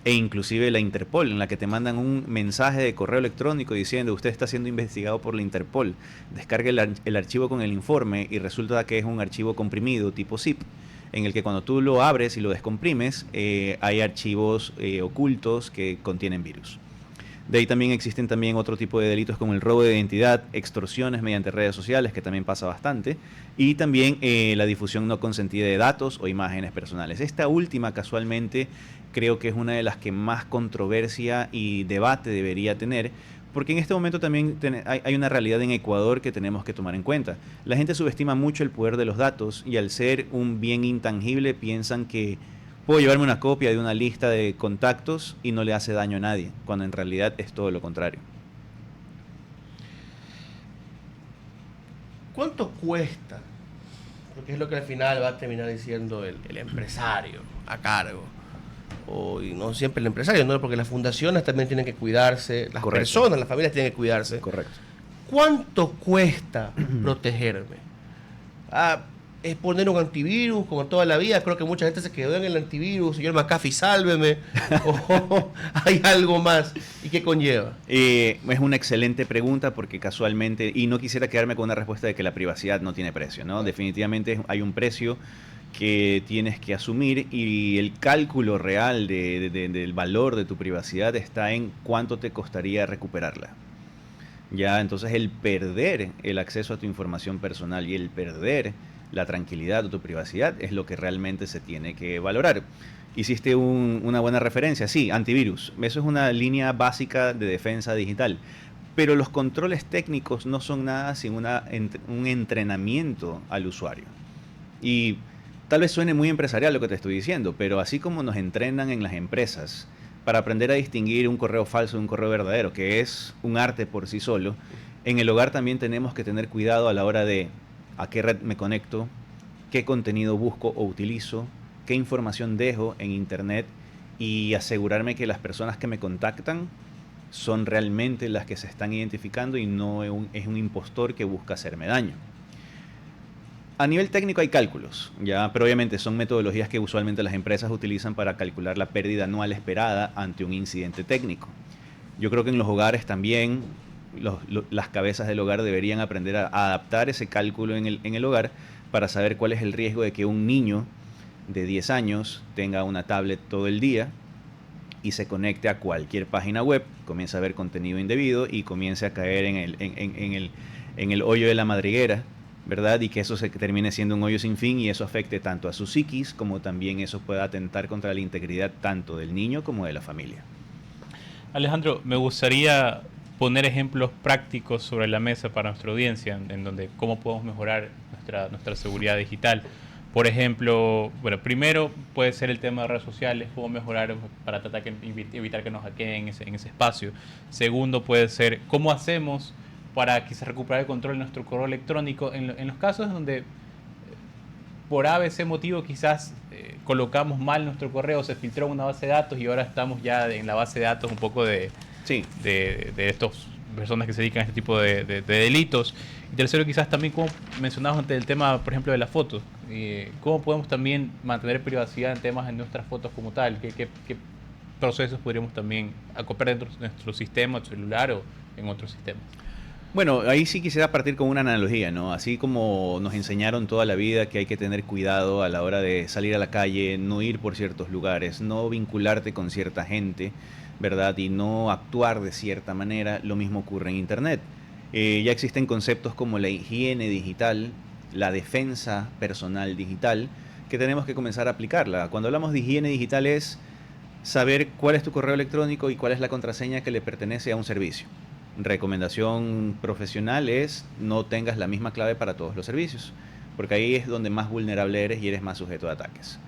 e inclusive la Interpol, en la que te mandan un mensaje de correo electrónico diciendo: usted está siendo investigado por la Interpol, descargue el archivo con el informe, y resulta que es un archivo comprimido tipo zip, en el que cuando tú lo abres y lo descomprimes, hay archivos ocultos que contienen virus. De ahí también existen otro tipo de delitos como el robo de identidad, extorsiones mediante redes sociales, que también pasa bastante, y también la difusión no consentida de datos o imágenes personales. Esta última, casualmente, creo que es una de las que más controversia y debate debería tener, porque en este momento también hay una realidad en Ecuador que tenemos que tomar en cuenta. La gente subestima mucho el poder de los datos, y al ser un bien intangible piensan que puedo llevarme una copia de una lista de contactos y no le hace daño a nadie, cuando en realidad es todo lo contrario. ¿Cuánto cuesta? Porque es lo que al final va a terminar diciendo el empresario a cargo. Y no siempre el empresario, ¿no? Porque las fundaciones también tienen que cuidarse, las personas, las familias tienen que cuidarse. Correcto. ¿Cuánto cuesta protegerme? Es poner un antivirus como toda la vida. Creo que mucha gente se quedó en el antivirus. Señor McAfee, sálveme. ¿O hay algo más? ¿Y qué conlleva? Es una excelente pregunta, porque casualmente, y no quisiera quedarme con una respuesta de que la privacidad no tiene precio, ¿no? Definitivamente hay un precio que tienes que asumir, y el cálculo real del valor de tu privacidad está en cuánto te costaría recuperarla. Ya, entonces el perder el acceso a tu información personal y el perder la tranquilidad o tu privacidad es lo que realmente se tiene que valorar. Hiciste una buena referencia, sí, antivirus. Eso es una línea básica de defensa digital. Pero los controles técnicos no son nada sin un entrenamiento al usuario. Y tal vez suene muy empresarial lo que te estoy diciendo, pero así como nos entrenan en las empresas para aprender a distinguir un correo falso de un correo verdadero, que es un arte por sí solo, en el hogar también tenemos que tener cuidado a la hora de a qué red me conecto, qué contenido busco o utilizo, qué información dejo en internet y asegurarme que las personas que me contactan son realmente las que se están identificando y no es un impostor que busca hacerme daño. A nivel técnico hay cálculos, ya, pero obviamente son metodologías que usualmente las empresas utilizan para calcular la pérdida anual esperada ante un incidente técnico. Yo creo que en los hogares también las cabezas del hogar deberían aprender a adaptar ese cálculo en el hogar para saber cuál es el riesgo de que un niño de 10 años tenga una tablet todo el día y se conecte a cualquier página web, comience a ver contenido indebido y comience a caer en el hoyo de la madriguera, ¿verdad? Y que eso se termine siendo un hoyo sin fin y eso afecte tanto a su psiquis como también eso pueda atentar contra la integridad tanto del niño como de la familia. Alejandro, me gustaría poner ejemplos prácticos sobre la mesa para nuestra audiencia, en donde cómo podemos mejorar nuestra seguridad digital. Por ejemplo, bueno, primero puede ser el tema de redes sociales, cómo mejorar para tratar de evitar que nos hackeen en ese espacio. Segundo puede ser cómo hacemos para quizás recuperar el control de nuestro correo electrónico en los casos donde por ABC motivo quizás colocamos mal nuestro correo, se filtró en una base de datos y ahora estamos ya en la base de datos un poco de estas personas que se dedican a este tipo de delitos. Y tercero, quizás también, como mencionabas antes del tema, por ejemplo, de las fotos, cómo podemos también mantener privacidad en temas de nuestras fotos como tal, qué procesos podríamos también acoplar dentro de nuestro sistema celular o en otros sistemas. Bueno, ahí sí quisiera partir con una analogía, ¿no? Así como nos enseñaron toda la vida que hay que tener cuidado a la hora de salir a la calle, no ir por ciertos lugares, no vincularte con cierta gente, ¿verdad? Y no actuar de cierta manera, lo mismo ocurre en Internet. Ya existen conceptos como la higiene digital, la defensa personal digital, que tenemos que comenzar a aplicarla. Cuando hablamos de higiene digital es saber cuál es tu correo electrónico y cuál es la contraseña que le pertenece a un servicio. Recomendación profesional es no tengas la misma clave para todos los servicios, porque ahí es donde más vulnerable eres y eres más sujeto a ataques.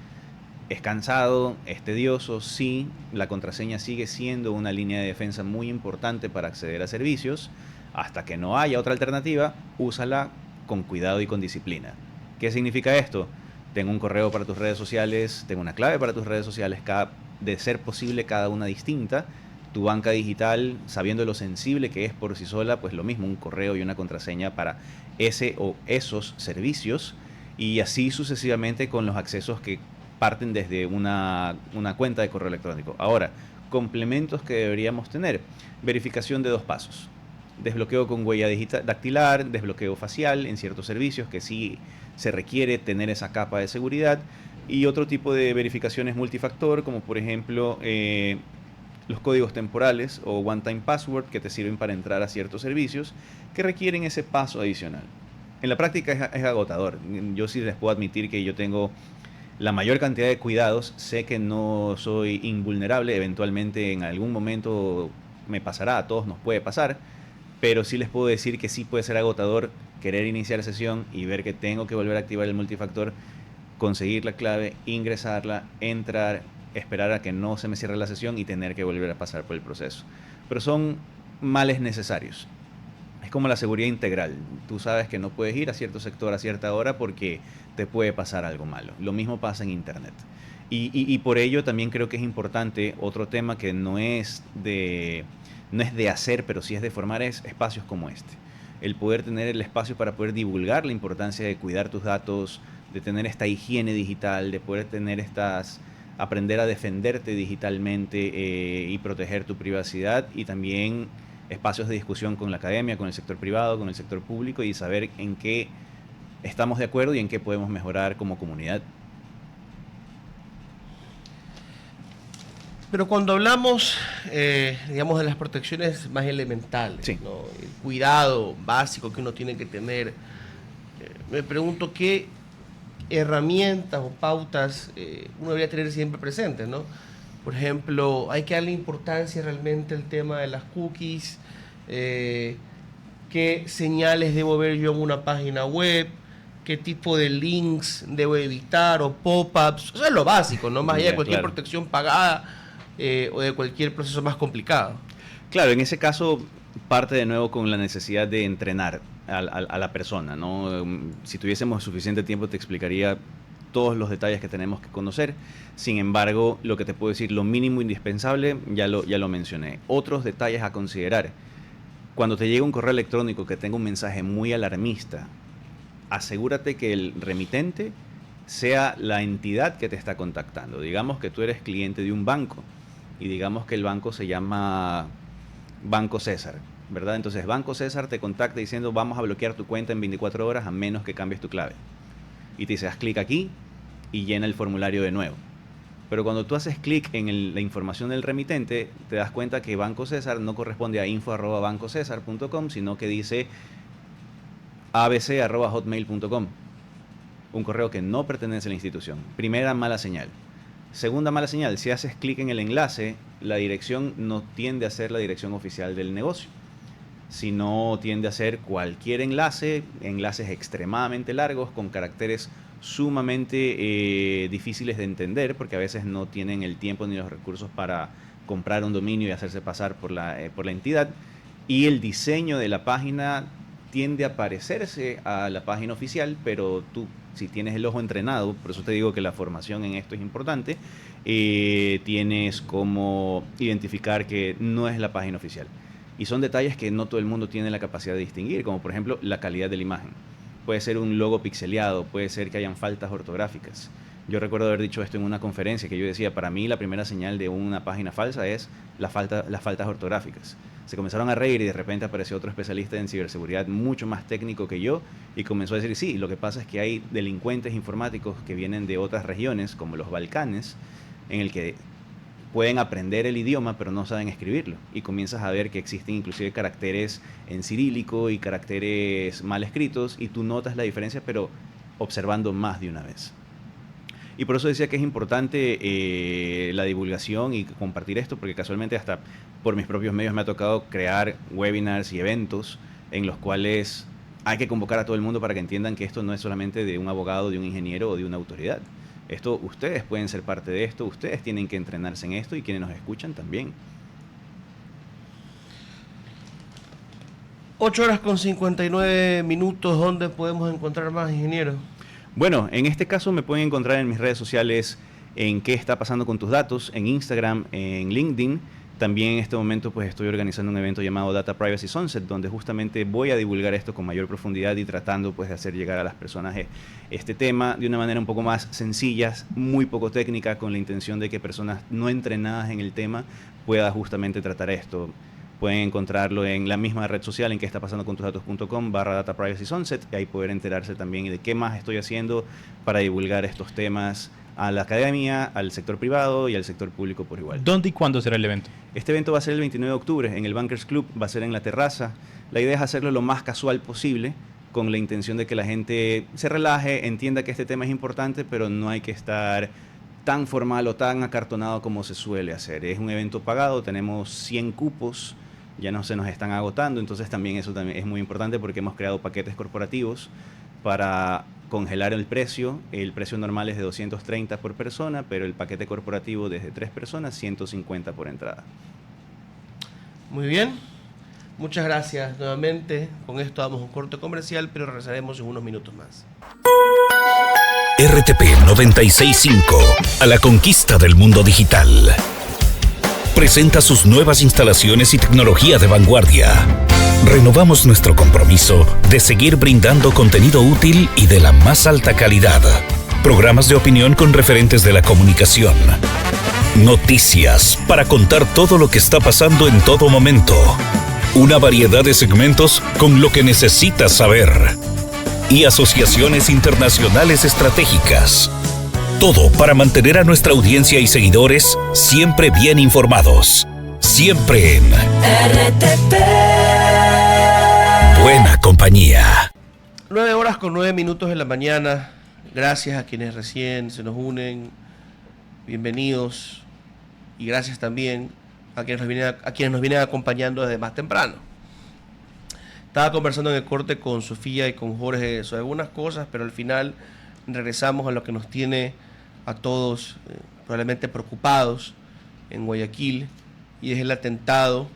Es cansado, es tedioso, sí, la contraseña sigue siendo una línea de defensa muy importante para acceder a servicios. Hasta que no haya otra alternativa, úsala con cuidado y con disciplina. ¿Qué significa esto? Tengo un correo para tus redes sociales, tengo una clave para tus redes sociales, de ser posible cada una distinta. Tu banca digital, sabiendo lo sensible que es por sí sola, pues lo mismo, un correo y una contraseña para ese o esos servicios, y así sucesivamente con los accesos que parten desde una cuenta de correo electrónico. Ahora, complementos que deberíamos tener: verificación de 2 pasos, desbloqueo con huella dactilar, desbloqueo facial en ciertos servicios que sí se requiere tener esa capa de seguridad, y otro tipo de verificaciones multifactor, como por ejemplo los códigos temporales o one-time password, que te sirven para entrar a ciertos servicios que requieren ese paso adicional. En la práctica es agotador. Yo sí les puedo admitir que yo tengo la mayor cantidad de cuidados. Sé que no soy invulnerable, eventualmente en algún momento me pasará, a todos nos puede pasar, pero sí les puedo decir que sí puede ser agotador querer iniciar sesión y ver que tengo que volver a activar el multifactor, conseguir la clave, ingresarla, entrar, esperar a que no se me cierre la sesión y tener que volver a pasar por el proceso. Pero son males necesarios. Es como la seguridad integral. Tú sabes que no puedes ir a cierto sector a cierta hora porque te puede pasar algo malo. Lo mismo pasa en Internet. Y por ello también creo que es importante otro tema que no es de hacer, pero sí es de formar, es espacios como este. El poder tener el espacio para poder divulgar la importancia de cuidar tus datos, de tener esta higiene digital, de poder tener aprender a defenderte digitalmente y proteger tu privacidad, y también espacios de discusión con la academia, con el sector privado, con el sector público, y saber en qué estamos de acuerdo y en qué podemos mejorar como comunidad. Pero cuando hablamos, digamos, de las protecciones más elementales, sí, ¿no? El cuidado básico que uno tiene que tener, me pregunto qué herramientas o pautas uno debería tener siempre presentes, ¿no? Por ejemplo, hay que darle importancia realmente al tema de las cookies, qué señales debo ver yo en una página web, qué tipo de links debo evitar o pop-ups. Eso es lo básico, ¿no? Más allá de cualquier protección pagada o de cualquier proceso más complicado. Claro, en ese caso parte de nuevo con la necesidad de entrenar a la persona, ¿no? Si tuviésemos suficiente tiempo te explicaría todos los detalles que tenemos que conocer. Sin embargo, lo que te puedo decir, lo mínimo indispensable, ya lo mencioné. Otros detalles a considerar. Cuando te llega un correo electrónico que tenga un mensaje muy alarmista, asegúrate que el remitente sea la entidad que te está contactando. Digamos que tú eres cliente de un banco y digamos que el banco se llama Banco César, ¿verdad? Entonces Banco César te contacta diciendo vamos a bloquear tu cuenta en 24 horas a menos que cambies tu clave. Y te dice haz clic aquí y llena el formulario de nuevo. Pero cuando tú haces clic en la información del remitente, te das cuenta que Banco César no corresponde a info@bancocesar.com, sino que dice abc@hotmail.com. Un correo que no pertenece a la institución. Primera mala señal. Segunda mala señal, si haces clic en el enlace, la dirección no tiende a ser la dirección oficial del negocio, sino tiende a ser cualquier enlaces extremadamente largos, con caracteres sumamente difíciles de entender, porque a veces no tienen el tiempo ni los recursos para comprar un dominio y hacerse pasar por la entidad, y el diseño de la página tiende a parecerse a la página oficial, pero tú, si tienes el ojo entrenado, por eso te digo que la formación en esto es importante, tienes como identificar que no es la página oficial. Y son detalles que no todo el mundo tiene la capacidad de distinguir, como por ejemplo la calidad de la imagen. Puede ser un logo pixeleado, puede ser que hayan faltas ortográficas. Yo recuerdo haber dicho esto en una conferencia, que yo decía, para mí la primera señal de una página falsa es las faltas ortográficas. Se comenzaron a reír y de repente apareció otro especialista en ciberseguridad mucho más técnico que yo y comenzó a decir, sí, lo que pasa es que hay delincuentes informáticos que vienen de otras regiones, como los Balcanes, en el que pueden aprender el idioma pero no saben escribirlo, y comienzas a ver que existen inclusive caracteres en cirílico y caracteres mal escritos, y tú notas la diferencia pero observando más de una vez. Y por eso decía que es importante la divulgación y compartir esto, porque casualmente hasta por mis propios medios me ha tocado crear webinars y eventos en los cuales hay que convocar a todo el mundo para que entiendan que esto no es solamente de un abogado, de un ingeniero o de una autoridad. Esto, ustedes pueden ser parte de esto, ustedes tienen que entrenarse en esto y quienes nos escuchan también. 8:59. ¿Dónde podemos encontrar más, ingeniero? Bueno, en este caso me pueden encontrar en mis redes sociales en qué está pasando con tus datos, en Instagram, en LinkedIn. También en este momento pues estoy organizando un evento llamado Data Privacy Sunset, donde justamente voy a divulgar esto con mayor profundidad y tratando pues de hacer llegar a las personas este tema de una manera un poco más sencilla, muy poco técnica, con la intención de que personas no entrenadas en el tema puedan justamente tratar esto. Pueden encontrarlo en la misma red social en que está pasando con tusdatos.com/Data Privacy Sunset, y ahí poder enterarse también de qué más estoy haciendo para divulgar estos temas a la academia, al sector privado y al sector público por igual. ¿Dónde y cuándo será el evento? Este evento va a ser el 29 de octubre en el Bankers Club, va a ser en la terraza. La idea es hacerlo lo más casual posible, con la intención de que la gente se relaje, entienda que este tema es importante, pero no hay que estar tan formal o tan acartonado como se suele hacer. Es un evento pagado, tenemos 100 cupos, ya no se nos están agotando, entonces también eso también es muy importante, porque hemos creado paquetes corporativos para congelar el precio. El precio normal es de 230 por persona, pero el paquete corporativo desde 3 personas, 150 por entrada. Muy bien, muchas gracias nuevamente. Con esto damos un corte comercial, pero regresaremos en unos minutos más. RTP 965, a la conquista del mundo digital. Presenta sus nuevas instalaciones y tecnología de vanguardia. Renovamos nuestro compromiso de seguir brindando contenido útil y de la más alta calidad. Programas de opinión con referentes de la comunicación. Noticias para contar todo lo que está pasando en todo momento. Una variedad de segmentos con lo que necesitas saber. Y asociaciones internacionales estratégicas. Todo para mantener a nuestra audiencia y seguidores siempre bien informados. Siempre en RTP. Buena compañía. 9:09 de la mañana. Gracias a quienes recién se nos unen. Bienvenidos. Y gracias también a quienes nos vienen acompañando desde más temprano. Estaba conversando en el corte con Sofía y con Jorge sobre algunas cosas, pero al final regresamos a lo que nos tiene a todos probablemente preocupados en Guayaquil, y es el atentado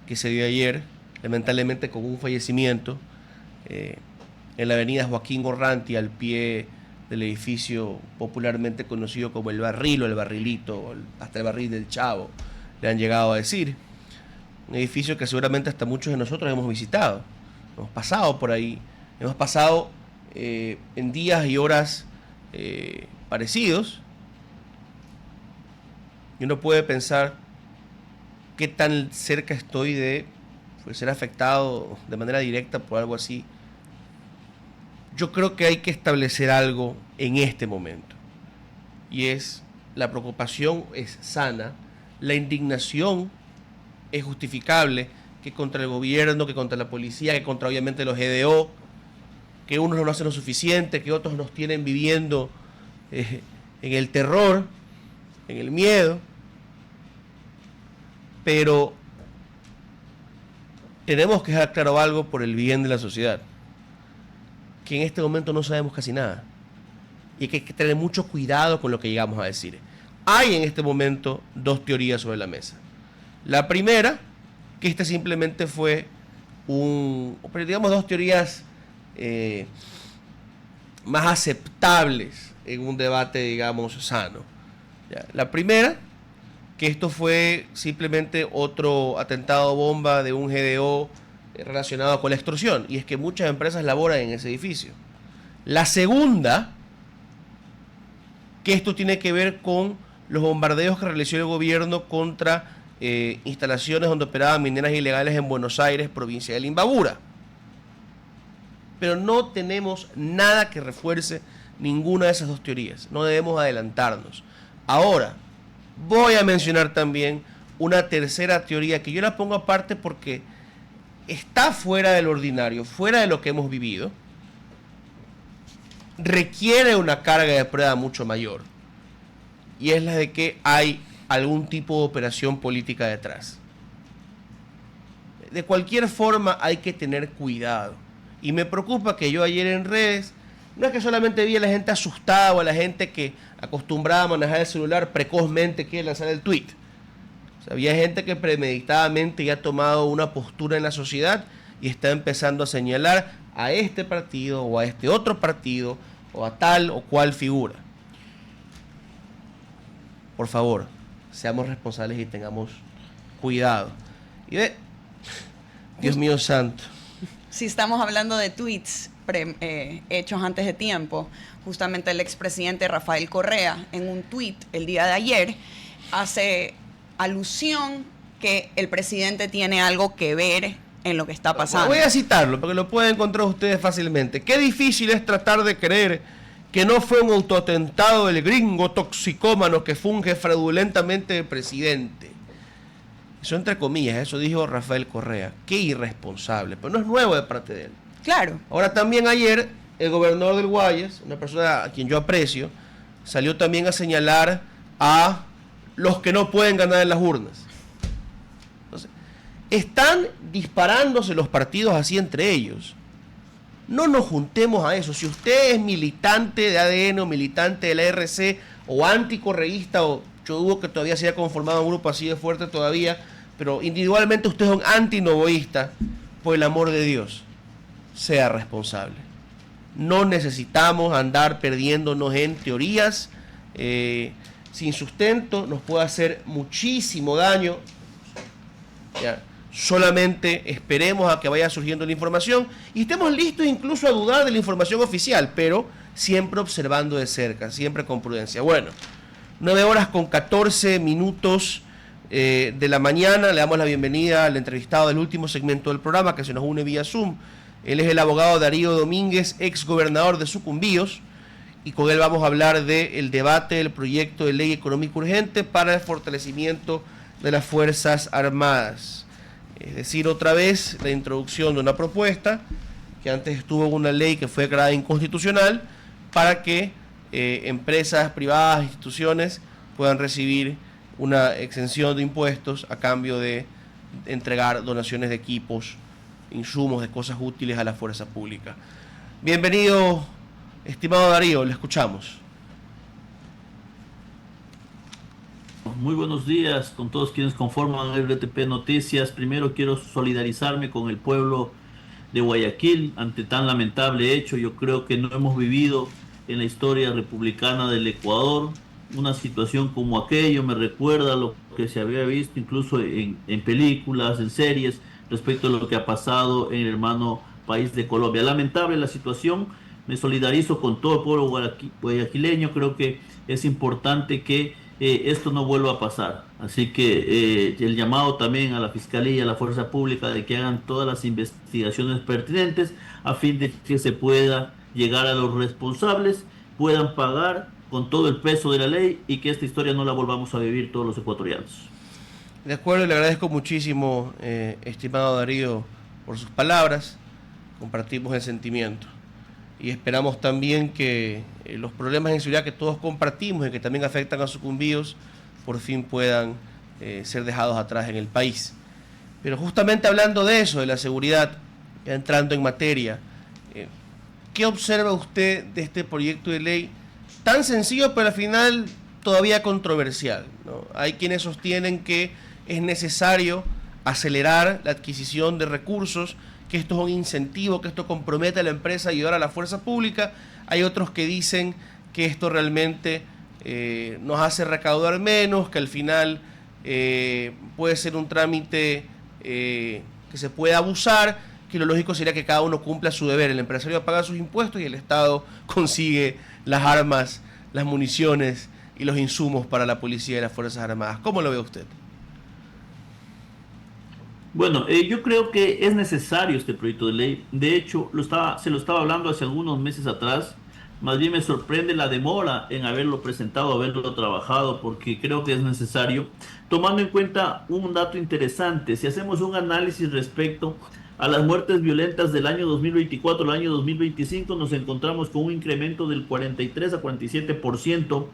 que se dio ayer, lamentablemente con un fallecimiento, en la avenida Joaquín Orrantia, al pie del edificio popularmente conocido como el Barril o el Barrilito, hasta el Barril del Chavo, le han llegado a decir. Un edificio que seguramente hasta muchos de nosotros hemos visitado, hemos pasado por ahí, hemos pasado en días y horas parecidos, y uno puede pensar qué tan cerca estoy de ser afectado de manera directa por algo así. Yo creo que hay que establecer algo en este momento, y es: la preocupación es sana, la indignación es justificable, que contra el gobierno, que contra la policía, que contra obviamente los GDO, que unos no hacen lo suficiente, que otros nos tienen viviendo en el terror, en el miedo. Pero tenemos que dejar claro algo por el bien de la sociedad, que en este momento no sabemos casi nada, y que hay que tener mucho cuidado con lo que llegamos a decir. Hay en este momento dos teorías sobre la mesa. La primera, que esta simplemente fue dos teorías más aceptables en un debate, digamos, sano. ¿Ya? La primera, que esto fue simplemente otro atentado bomba de un GDO relacionado con la extorsión, y es que muchas empresas laboran en ese edificio. La segunda, que esto tiene que ver con los bombardeos que realizó el gobierno contra instalaciones donde operaban mineras ilegales en Buenos Aires, provincia de Imbabura. Pero no tenemos nada que refuerce ninguna de esas dos teorías. No debemos adelantarnos. Ahora, voy a mencionar también una tercera teoría que yo la pongo aparte porque está fuera del ordinario, fuera de lo que hemos vivido. Requiere una carga de prueba mucho mayor, y es la de que hay algún tipo de operación política detrás. De cualquier forma hay que tener cuidado, y me preocupa que yo ayer en redes, no es que solamente vi a la gente asustada o a la gente que acostumbrada a manejar el celular precozmente quiere lanzar el tweet. O sea, había gente que premeditadamente ya ha tomado una postura en la sociedad y está empezando a señalar a este partido o a este otro partido o a tal o cual figura. Por favor, seamos responsables y tengamos cuidado. Y Dios mío santo. Si estamos hablando de tweets hechos antes de tiempo, justamente el expresidente Rafael Correa, en un tweet el día de ayer, hace alusión que el presidente tiene algo que ver en lo que está pasando. Voy a citarlo porque lo pueden encontrar ustedes fácilmente. Qué difícil es tratar de creer que no fue un autoatentado del gringo toxicómano que funge fraudulentamente de presidente. Eso entre comillas, eso dijo Rafael Correa. Qué irresponsable, pero no es nuevo de parte de él. Claro. Ahora también ayer el gobernador del Guayas, una persona a quien yo aprecio, salió también a señalar a los que no pueden ganar en las urnas. Entonces, están disparándose los partidos así entre ellos. No nos juntemos a eso. Si usted es militante de ADN o militante de la RC o anticorreísta, o yo dudo que todavía se haya conformado un grupo así de fuerte todavía, pero individualmente usted es un antinovoísta, por el amor de Dios, sea responsable. No necesitamos andar perdiéndonos en teorías sin sustento, nos puede hacer muchísimo daño. ¿Ya? Solamente esperemos a que vaya surgiendo la información y estemos listos incluso a dudar de la información oficial, pero siempre observando de cerca, siempre con prudencia. Bueno, 9:14 de la mañana, le damos la bienvenida al entrevistado del último segmento del programa que se nos une vía Zoom. Él es el abogado Darío Domínguez, ex gobernador de Sucumbíos, y con él vamos a hablar del debate del proyecto de ley económico urgente para el fortalecimiento de las Fuerzas Armadas. Es decir, otra vez la introducción de una propuesta que antes estuvo en una ley que fue declarada inconstitucional para que empresas privadas, instituciones puedan recibir una exención de impuestos a cambio de entregar donaciones de equipos, insumos, de cosas útiles a la fuerza pública. Bienvenido, estimado Darío, le escuchamos. Muy buenos días con todos quienes conforman RTP Noticias. Primero quiero solidarizarme con el pueblo de Guayaquil ante tan lamentable hecho. Yo creo que no hemos vivido en la historia republicana del Ecuador una situación como aquello. Me recuerda lo que se había visto incluso en películas, en series, respecto a lo que ha pasado en el hermano país de Colombia. Lamentable la situación, me solidarizo con todo el pueblo guayaquileño. Creo que es importante que esto no vuelva a pasar. Así que el llamado también a la Fiscalía y a la Fuerza Pública de que hagan todas las investigaciones pertinentes a fin de que se pueda llegar a los responsables, puedan pagar con todo el peso de la ley y que esta historia no la volvamos a vivir todos los ecuatorianos. De acuerdo, le agradezco muchísimo, estimado Darío, por sus palabras. Compartimos el sentimiento y esperamos también que los problemas de inseguridad que todos compartimos y que también afectan a sucumbíos por fin puedan ser dejados atrás en el país. Pero justamente hablando de eso, de la seguridad, ya entrando en materia, ¿qué observa usted de este proyecto de ley tan sencillo pero al final todavía controversial, ¿no? Hay quienes sostienen que es necesario acelerar la adquisición de recursos, que esto es un incentivo, que esto compromete a la empresa a ayudar a la fuerza pública. Hay otros que dicen que esto realmente nos hace recaudar menos, que al final puede ser un trámite que se puede abusar, que lo lógico sería que cada uno cumpla su deber. El empresario paga sus impuestos y el Estado consigue las armas, las municiones y los insumos para la policía y las Fuerzas Armadas. ¿Cómo lo ve usted? Bueno, yo creo que es necesario este proyecto de ley. De hecho, se lo estaba hablando hace algunos meses atrás. Más bien me sorprende la demora en haberlo presentado, haberlo trabajado, porque creo que es necesario, tomando en cuenta un dato interesante. Si hacemos un análisis respecto a las muertes violentas del año 2024 al año 2025, nos encontramos con un incremento del 43 a 47%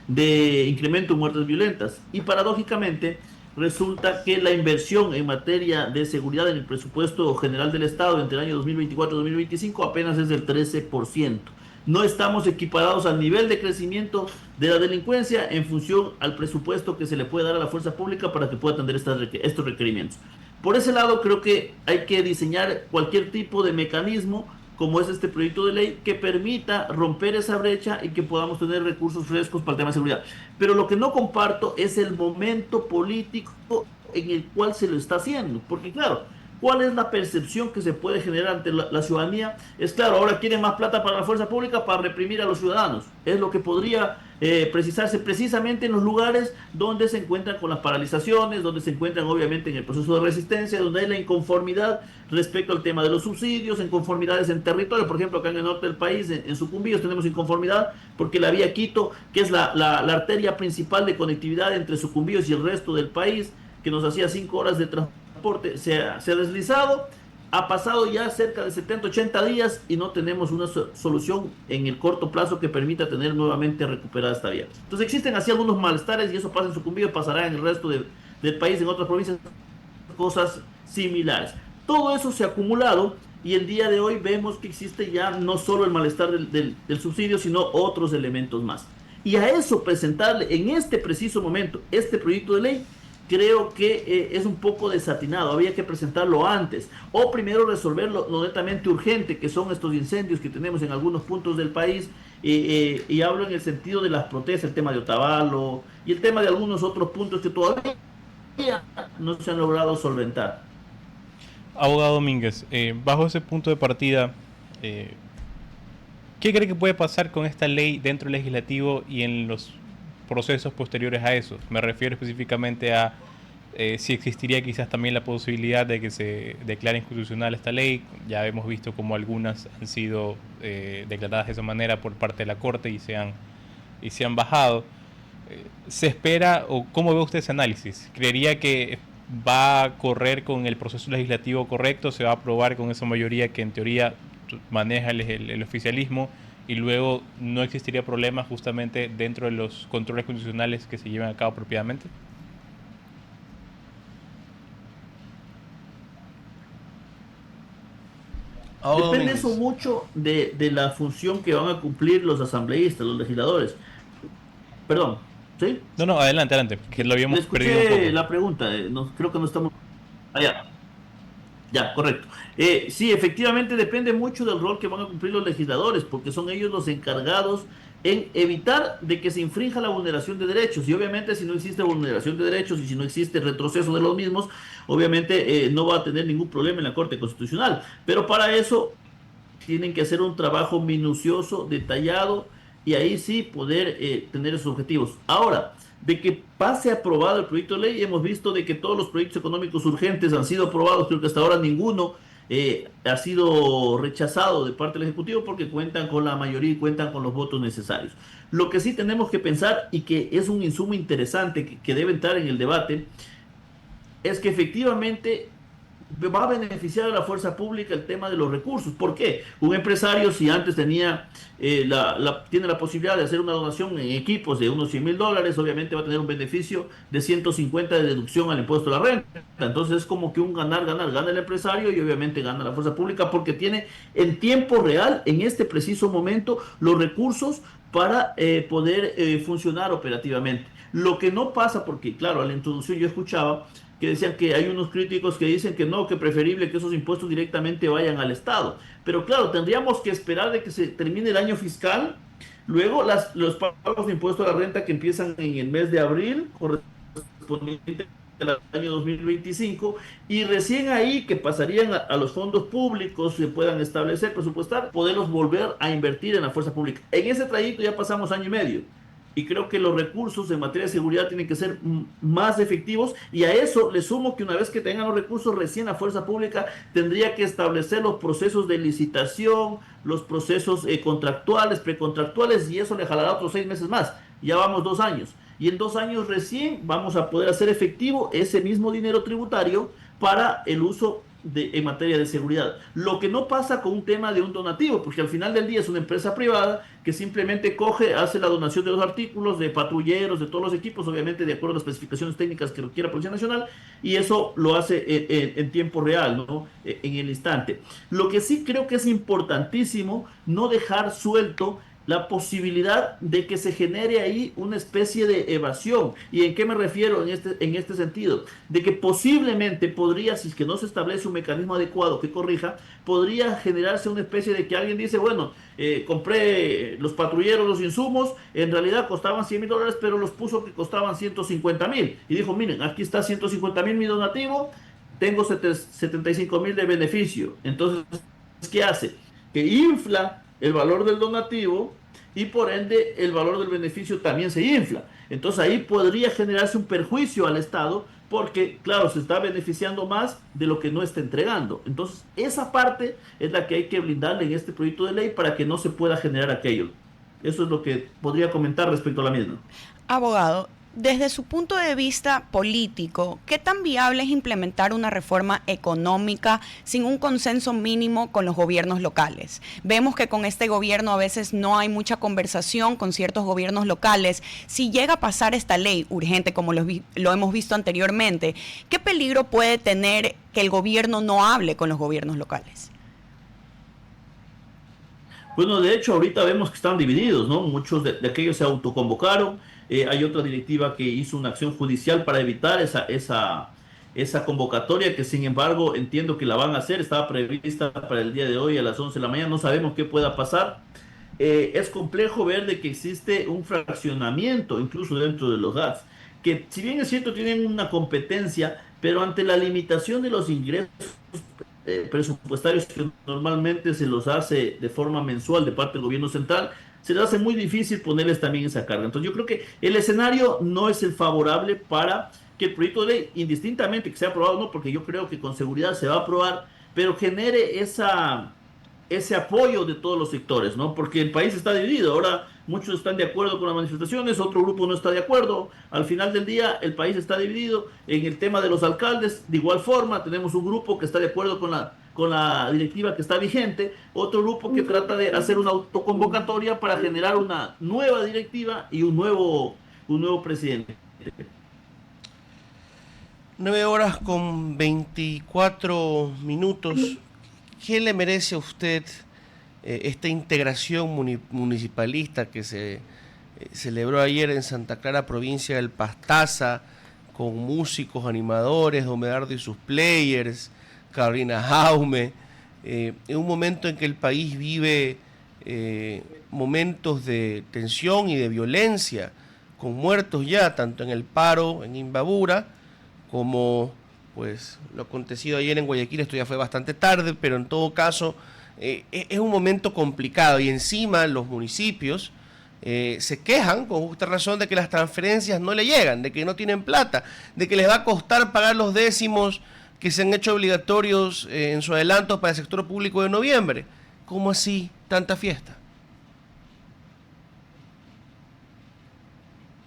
de incremento en muertes violentas. Y paradójicamente, resulta que la inversión en materia de seguridad en el presupuesto general del Estado entre el año 2024 y 2025 apenas es del 13%. No estamos equiparados al nivel de crecimiento de la delincuencia en función al presupuesto que se le puede dar a la fuerza pública para que pueda atender estos requerimientos. Por ese lado, creo que hay que diseñar cualquier tipo de mecanismo, como es este proyecto de ley, que permita romper esa brecha y que podamos tener recursos frescos para el tema de seguridad. Pero lo que no comparto es el momento político en el cual se lo está haciendo. Porque claro, ¿cuál es la percepción que se puede generar ante la ciudadanía? Es claro, ahora quieren más plata para la fuerza pública para reprimir a los ciudadanos. Es lo que podría precisarse precisamente en los lugares donde se encuentran con las paralizaciones, donde se encuentran obviamente en el proceso de resistencia, donde hay la inconformidad respecto al tema de los subsidios, inconformidades en territorio. Por ejemplo, acá en el norte del país, en Sucumbíos, tenemos inconformidad porque la vía Quito, que es la arteria principal de conectividad entre Sucumbíos y el resto del país, que nos hacía 5 horas de transporte, se ha deslizado. Ha pasado ya cerca de 70, 80 días y no tenemos una solución en el corto plazo que permita tener nuevamente recuperada esta vía. Entonces existen así algunos malestares y eso pasa en Sucumbíos, pasará en el resto del país, en otras provincias, cosas similares. Todo eso se ha acumulado y el día de hoy vemos que existe ya no solo el malestar del subsidio, sino otros elementos más. Y a eso presentarle en este preciso momento este proyecto de ley, creo que es un poco desatinado. Había que presentarlo antes o primero resolver lo netamente urgente que son estos incendios que tenemos en algunos puntos del país, y hablo en el sentido de las protestas, el tema de Otavalo y el tema de algunos otros puntos que todavía no se han logrado solventar. Abogado Domínguez, bajo ese punto de partida, ¿qué cree que puede pasar con esta ley dentro del legislativo y en los procesos posteriores a eso? Me refiero específicamente a si existiría quizás también la posibilidad de que se declare inconstitucional esta ley. Ya hemos visto como algunas han sido declaradas de esa manera por parte de la Corte y se han bajado. ¿Se espera o cómo ve usted ese análisis? ¿Creería que va a correr con el proceso legislativo correcto? ¿Se va a aprobar con esa mayoría que en teoría maneja el oficialismo y luego no existiría problema justamente dentro de los controles constitucionales que se llevan a cabo propiamente? Depende eso mucho de la función que van a cumplir los asambleístas, los legisladores. Perdón, ¿sí? No, adelante, que lo habíamos perdido un poco. La pregunta, creo que no estamos... Allá. Ya, correcto. Sí, efectivamente depende mucho del rol que van a cumplir los legisladores, porque son ellos los encargados en evitar de que se infrinja la vulneración de derechos. Y obviamente si no existe vulneración de derechos y si no existe retroceso de los mismos, obviamente no va a tener ningún problema en la Corte Constitucional. Pero para eso tienen que hacer un trabajo minucioso, detallado, y ahí sí poder tener esos objetivos. Ahora, de que pase aprobado el proyecto de ley, hemos visto de que todos los proyectos económicos urgentes han sido aprobados, creo que hasta ahora ninguno ha sido rechazado de parte del Ejecutivo porque cuentan con la mayoría y cuentan con los votos necesarios. Lo que sí tenemos que pensar, y que es un insumo interesante que debe entrar en el debate, es que efectivamente va a beneficiar a la fuerza pública el tema de los recursos. ¿Por qué? Un empresario, si antes tenía tiene la posibilidad de hacer una donación en equipos de unos $100,000, obviamente va a tener un beneficio de 150 de deducción al impuesto a la renta. Entonces es como que un ganar, gana el empresario y obviamente gana la fuerza pública porque tiene en tiempo real, en este preciso momento, los recursos para poder funcionar operativamente. Lo que no pasa, porque claro, a la introducción yo escuchaba que decían que hay unos críticos que dicen que no, que preferible que esos impuestos directamente vayan al Estado. Pero claro, tendríamos que esperar de que se termine el año fiscal, luego los pagos de impuestos a la renta que empiezan en el mes de abril, correspondiente al año 2025, y recién ahí que pasarían a los fondos públicos, se puedan establecer, presupuestar, poderlos volver a invertir en la fuerza pública. En ese trayecto ya pasamos año y medio. Y creo que los recursos en materia de seguridad tienen que ser más efectivos, y a eso le sumo que una vez que tengan los recursos, recién la fuerza pública tendría que establecer los procesos de licitación, los procesos contractuales, precontractuales, y eso le jalará otros 6 meses más. Ya vamos 2 años. Y en 2 años recién vamos a poder hacer efectivo ese mismo dinero tributario para el uso en materia de seguridad. Lo que no pasa con un tema de un donativo, porque al final del día es una empresa privada que simplemente hace la donación de los artículos, de patrulleros, de todos los equipos, obviamente de acuerdo a las especificaciones técnicas que requiere la Policía Nacional, y eso lo hace en tiempo real, ¿no? En el instante. Lo que sí creo que es importantísimo no dejar suelto la posibilidad de que se genere ahí una especie de evasión. ¿Y en qué me refiero en este sentido? De que posiblemente podría, si es que no se establece un mecanismo adecuado que corrija, podría generarse una especie de que alguien dice, bueno, compré los patrulleros, los insumos, en realidad costaban $100,000, pero los puso que costaban 150,000. Y dijo, miren, aquí está 150,000 mi donativo, tengo 75,000 de beneficio. Entonces, ¿qué hace? Que infla el valor del donativo y por ende el valor del beneficio también se infla. Entonces ahí podría generarse un perjuicio al Estado porque, claro, se está beneficiando más de lo que no está entregando. Entonces esa parte es la que hay que blindarle en este proyecto de ley para que no se pueda generar aquello. Eso es lo que podría comentar respecto a la misma. Abogado, desde su punto de vista político, ¿qué tan viable es implementar una reforma económica sin un consenso mínimo con los gobiernos locales? Vemos que con este gobierno a veces no hay mucha conversación con ciertos gobiernos locales. Si llega a pasar esta ley urgente, como lo hemos visto anteriormente, ¿qué peligro puede tener que el gobierno no hable con los gobiernos locales? Bueno, de hecho, ahorita vemos que están divididos, ¿no? Muchos de aquellos se autoconvocaron. Hay otra directiva que hizo una acción judicial para evitar esa convocatoria, que sin embargo entiendo que la van a hacer. Estaba prevista para el día de hoy a las 11 de la mañana. No sabemos qué pueda pasar. Es complejo ver de que existe un fraccionamiento incluso dentro de los GATS, que si bien es cierto tienen una competencia, pero ante la limitación de los ingresos presupuestarios que normalmente se los hace de forma mensual de parte del gobierno central, se les hace muy difícil ponerles también esa carga. Entonces yo creo que el escenario no es el favorable para que el proyecto de ley, indistintamente que sea aprobado o no, porque yo creo que con seguridad se va a aprobar, pero genere ese apoyo de todos los sectores, ¿no? Porque el país está dividido. Ahora muchos están de acuerdo con las manifestaciones, otro grupo no está de acuerdo. Al final del día el país está dividido. En el tema de los alcaldes, de igual forma, tenemos un grupo que está de acuerdo con la directiva que está vigente, otro grupo que trata de hacer una autoconvocatoria para generar una nueva directiva y un nuevo presidente. 9:24. ¿Qué le merece a usted esta integración municipalista que se celebró ayer en Santa Clara, provincia del Pastaza, con músicos, animadores, Domedardo y sus players, Carolina Jaume, en un momento en que el país vive momentos de tensión y de violencia, con muertos ya, tanto en el paro, en Imbabura, como pues lo acontecido ayer en Guayaquil? Esto ya fue bastante tarde, pero en todo caso es un momento complicado, y encima los municipios se quejan con justa razón de que las transferencias no le llegan, de que no tienen plata, de que les va a costar pagar los décimos que se han hecho obligatorios en su adelanto para el sector público de noviembre. ¿Cómo así tanta fiesta?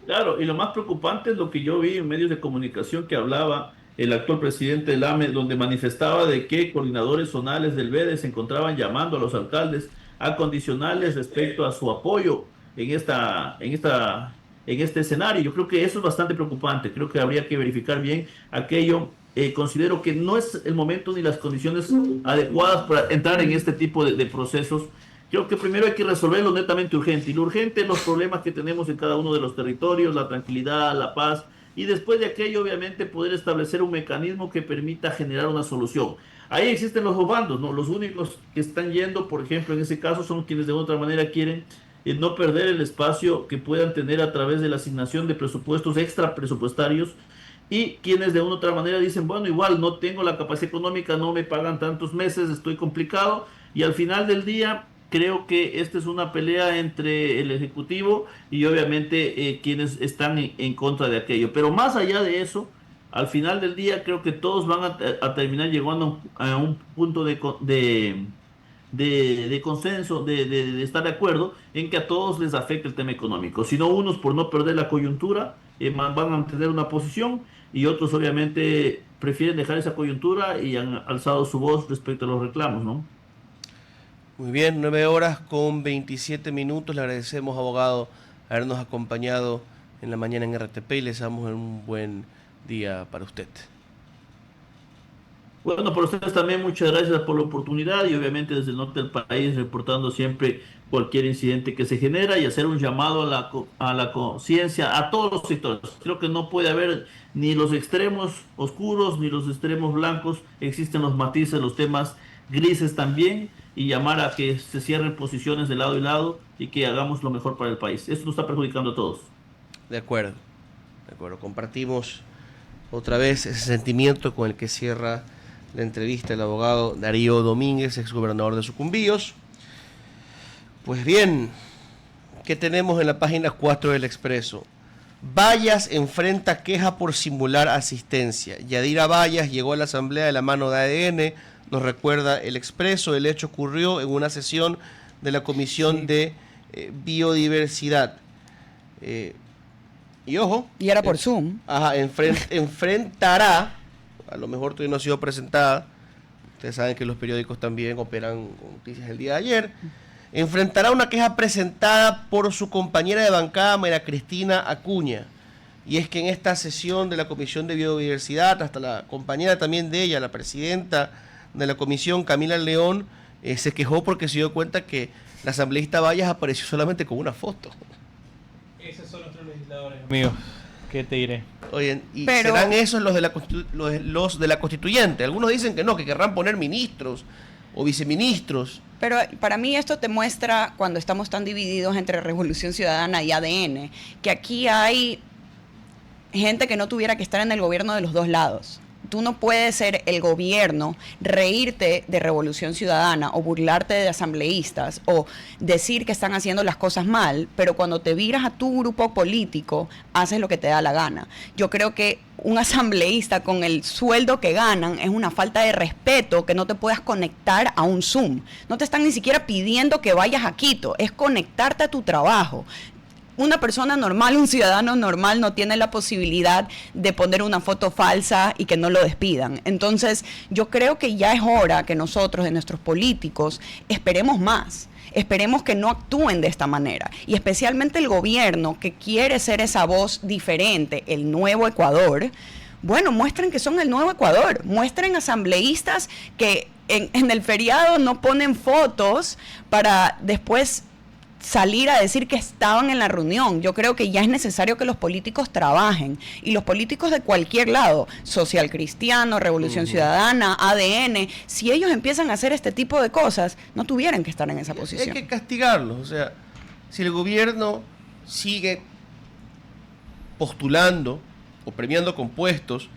Claro, y lo más preocupante es lo que yo vi en medios de comunicación que hablaba el actual presidente del AME, donde manifestaba de que coordinadores zonales del BEDE se encontraban llamando a los alcaldes a condicionales respecto a su apoyo en este escenario. Yo creo que eso es bastante preocupante. Creo que habría que verificar bien aquello. Considero que no es el momento ni las condiciones adecuadas para entrar en este tipo de procesos. Creo que primero hay que resolver lo netamente urgente, y lo urgente es los problemas que tenemos en cada uno de los territorios, la tranquilidad, la paz, y después de aquello obviamente poder establecer un mecanismo que permita generar una solución. Ahí existen los dos bandos, ¿no? Los únicos que están yendo, por ejemplo, en ese caso son quienes de otra manera quieren no perder el espacio que puedan tener a través de la asignación de presupuestos extra presupuestarios, y quienes de una u otra manera dicen, bueno, igual no tengo la capacidad económica, no me pagan tantos meses, estoy complicado, y al final del día creo que esta es una pelea entre el Ejecutivo y obviamente quienes están en contra de aquello. Pero más allá de eso, al final del día creo que todos van a terminar llegando a un punto de consenso, de estar de acuerdo en que a todos les afecta el tema económico. Si no, unos por no perder la coyuntura van a mantener una posición, y otros obviamente prefieren dejar esa coyuntura y han alzado su voz respecto a los reclamos, ¿no? Muy bien, 9:27. Le agradecemos, abogado, habernos acompañado en la mañana en RTP, y les damos un buen día para usted. Bueno, para ustedes también muchas gracias por la oportunidad, y obviamente desde el norte del país reportando siempre cualquier incidente que se genera, y hacer un llamado a la conciencia a todos los sectores. Creo que no puede haber ni los extremos oscuros ni los extremos blancos, existen los matices, los temas grises también, y llamar a que se cierren posiciones de lado y lado y que hagamos lo mejor para el país. Esto nos está perjudicando a todos. De acuerdo. Compartimos otra vez ese sentimiento con el que cierra la entrevista el abogado Darío Domínguez, exgobernador de Sucumbíos. Pues bien, ¿qué tenemos en la página 4 del Expreso? Vallas enfrenta queja por simular asistencia. Yadira Vallas llegó a la asamblea de la mano de ADN, nos recuerda el Expreso. El hecho ocurrió en una sesión de la Comisión de Biodiversidad. Y ojo. Y era por Zoom. Ajá, enfrentará, a lo mejor todavía no ha sido presentada, ustedes saben que los periódicos también operan con noticias el día de ayer, enfrentará una queja presentada por su compañera de bancada, María Cristina Acuña. Y es que en esta sesión de la Comisión de Biodiversidad, hasta la compañera también de ella, la presidenta de la comisión, Camila León, se quejó porque se dio cuenta que la asambleísta Vallas apareció solamente con una foto. Esos son nuestros legisladores, amigos. ¿Qué te diré? Oye, ¿y serán esos los de la constituyente? Algunos dicen que no, que querrán poner ministros o viceministros. Pero para mí esto te muestra, cuando estamos tan divididos entre Revolución Ciudadana y ADN, que aquí hay gente que no tuviera que estar en el gobierno de los dos lados, tú no puedes ser el gobierno, reírte de Revolución Ciudadana o burlarte de asambleístas o decir que están haciendo las cosas mal, pero cuando te viras a tu grupo político, haces lo que te da la gana. Yo creo que un asambleísta con el sueldo que ganan es una falta de respeto que no te puedas conectar a un Zoom. No te están ni siquiera pidiendo que vayas a Quito, es conectarte a tu trabajo. Una persona normal, un ciudadano normal no tiene la posibilidad de poner una foto falsa y que no lo despidan. Entonces, yo creo que ya es hora que nosotros, de nuestros políticos, esperemos más. Esperemos que no actúen de esta manera. Y especialmente el gobierno que quiere ser esa voz diferente, el nuevo Ecuador. Bueno, muestren que son el nuevo Ecuador. Muestren asambleístas que en el feriado no ponen fotos para después salir a decir que estaban en la reunión. Yo creo que ya es necesario que los políticos trabajen, y los políticos de cualquier lado, Social Cristiano, Revolución Ciudadana, ADN, si ellos empiezan a hacer este tipo de cosas, no tuvieran que estar en esa posición. Hay que castigarlos. O sea, si el gobierno sigue postulando o premiando con puestos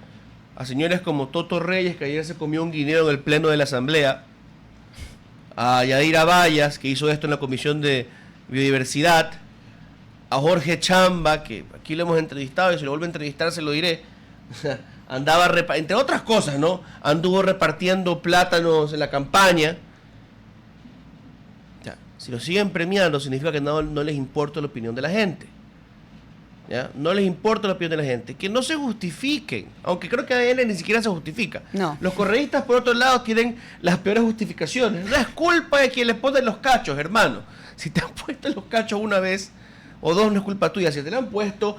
a señores como Toto Reyes, que ayer se comió un guineo en el pleno de la Asamblea, a Yadira Vallas, que hizo esto en la Comisión de Biodiversidad, a Jorge Chamba, que aquí lo hemos entrevistado y si lo vuelvo a entrevistar se lo diré, andaba, entre otras cosas, ¿no? Anduvo repartiendo plátanos en la campaña. Ya, si lo siguen premiando significa que no les importa la opinión de la gente. ¿Ya? No les importa la opinión de la gente. Que no se justifiquen, aunque creo que ADN ni siquiera se justifica. No. Los correístas, por otro lado, tienen las peores justificaciones. No es culpa de quien les pone los cachos, hermano. Si te han puesto los cachos una vez o dos, no es culpa tuya. Si te lo han puesto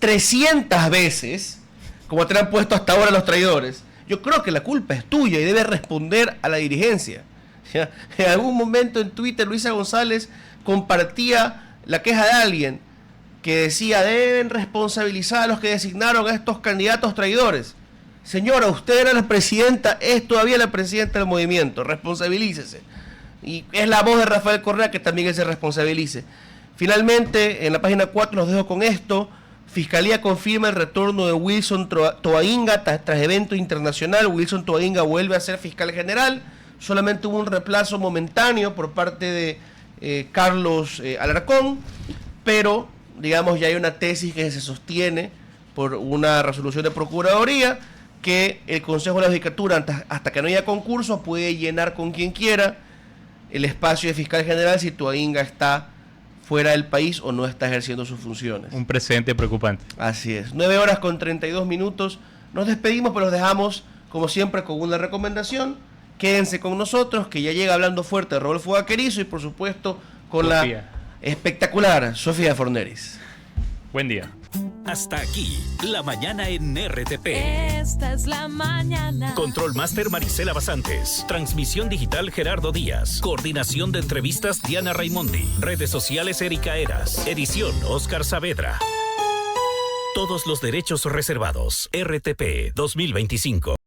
300 veces, como te lo han puesto hasta ahora los traidores, yo creo que la culpa es tuya y debes responder a la dirigencia. ¿Ya? En algún momento en Twitter, Luisa González compartía la queja de alguien que decía: deben responsabilizar a los que designaron a estos candidatos traidores. Señora, usted era la presidenta, es todavía la presidenta del movimiento, responsabilícese. Y es la voz de Rafael Correa que también él se responsabilice. Finalmente, en la página 4 los dejo con esto. Fiscalía confirma el retorno de Wilson Toainga tras evento internacional. Wilson Toainga vuelve a ser fiscal general. Solamente hubo un reemplazo momentáneo por parte de Carlos Alarcón, pero digamos ya hay una tesis que se sostiene por una resolución de Procuraduría que el Consejo de la Judicatura, hasta que no haya concurso, puede llenar con quien quiera el espacio de fiscal general si Toainga está fuera del país o no está ejerciendo sus funciones. Un precedente preocupante. Así es. 9:32. Nos despedimos, pero los dejamos, como siempre, con una recomendación. Quédense con nosotros, que ya llega Hablando Fuerte de Rodolfo Vaquerizo y, por supuesto, con Sofía. La espectacular Sofía Forneris. Buen día. Hasta aquí, la mañana en RTP. Esta es la mañana. Control Master Marisela Basantes. Transmisión digital Gerardo Díaz. Coordinación de entrevistas Diana Raimondi. Redes sociales Erika Eras. Edición Oscar Saavedra. Todos los derechos reservados. RTP 2025.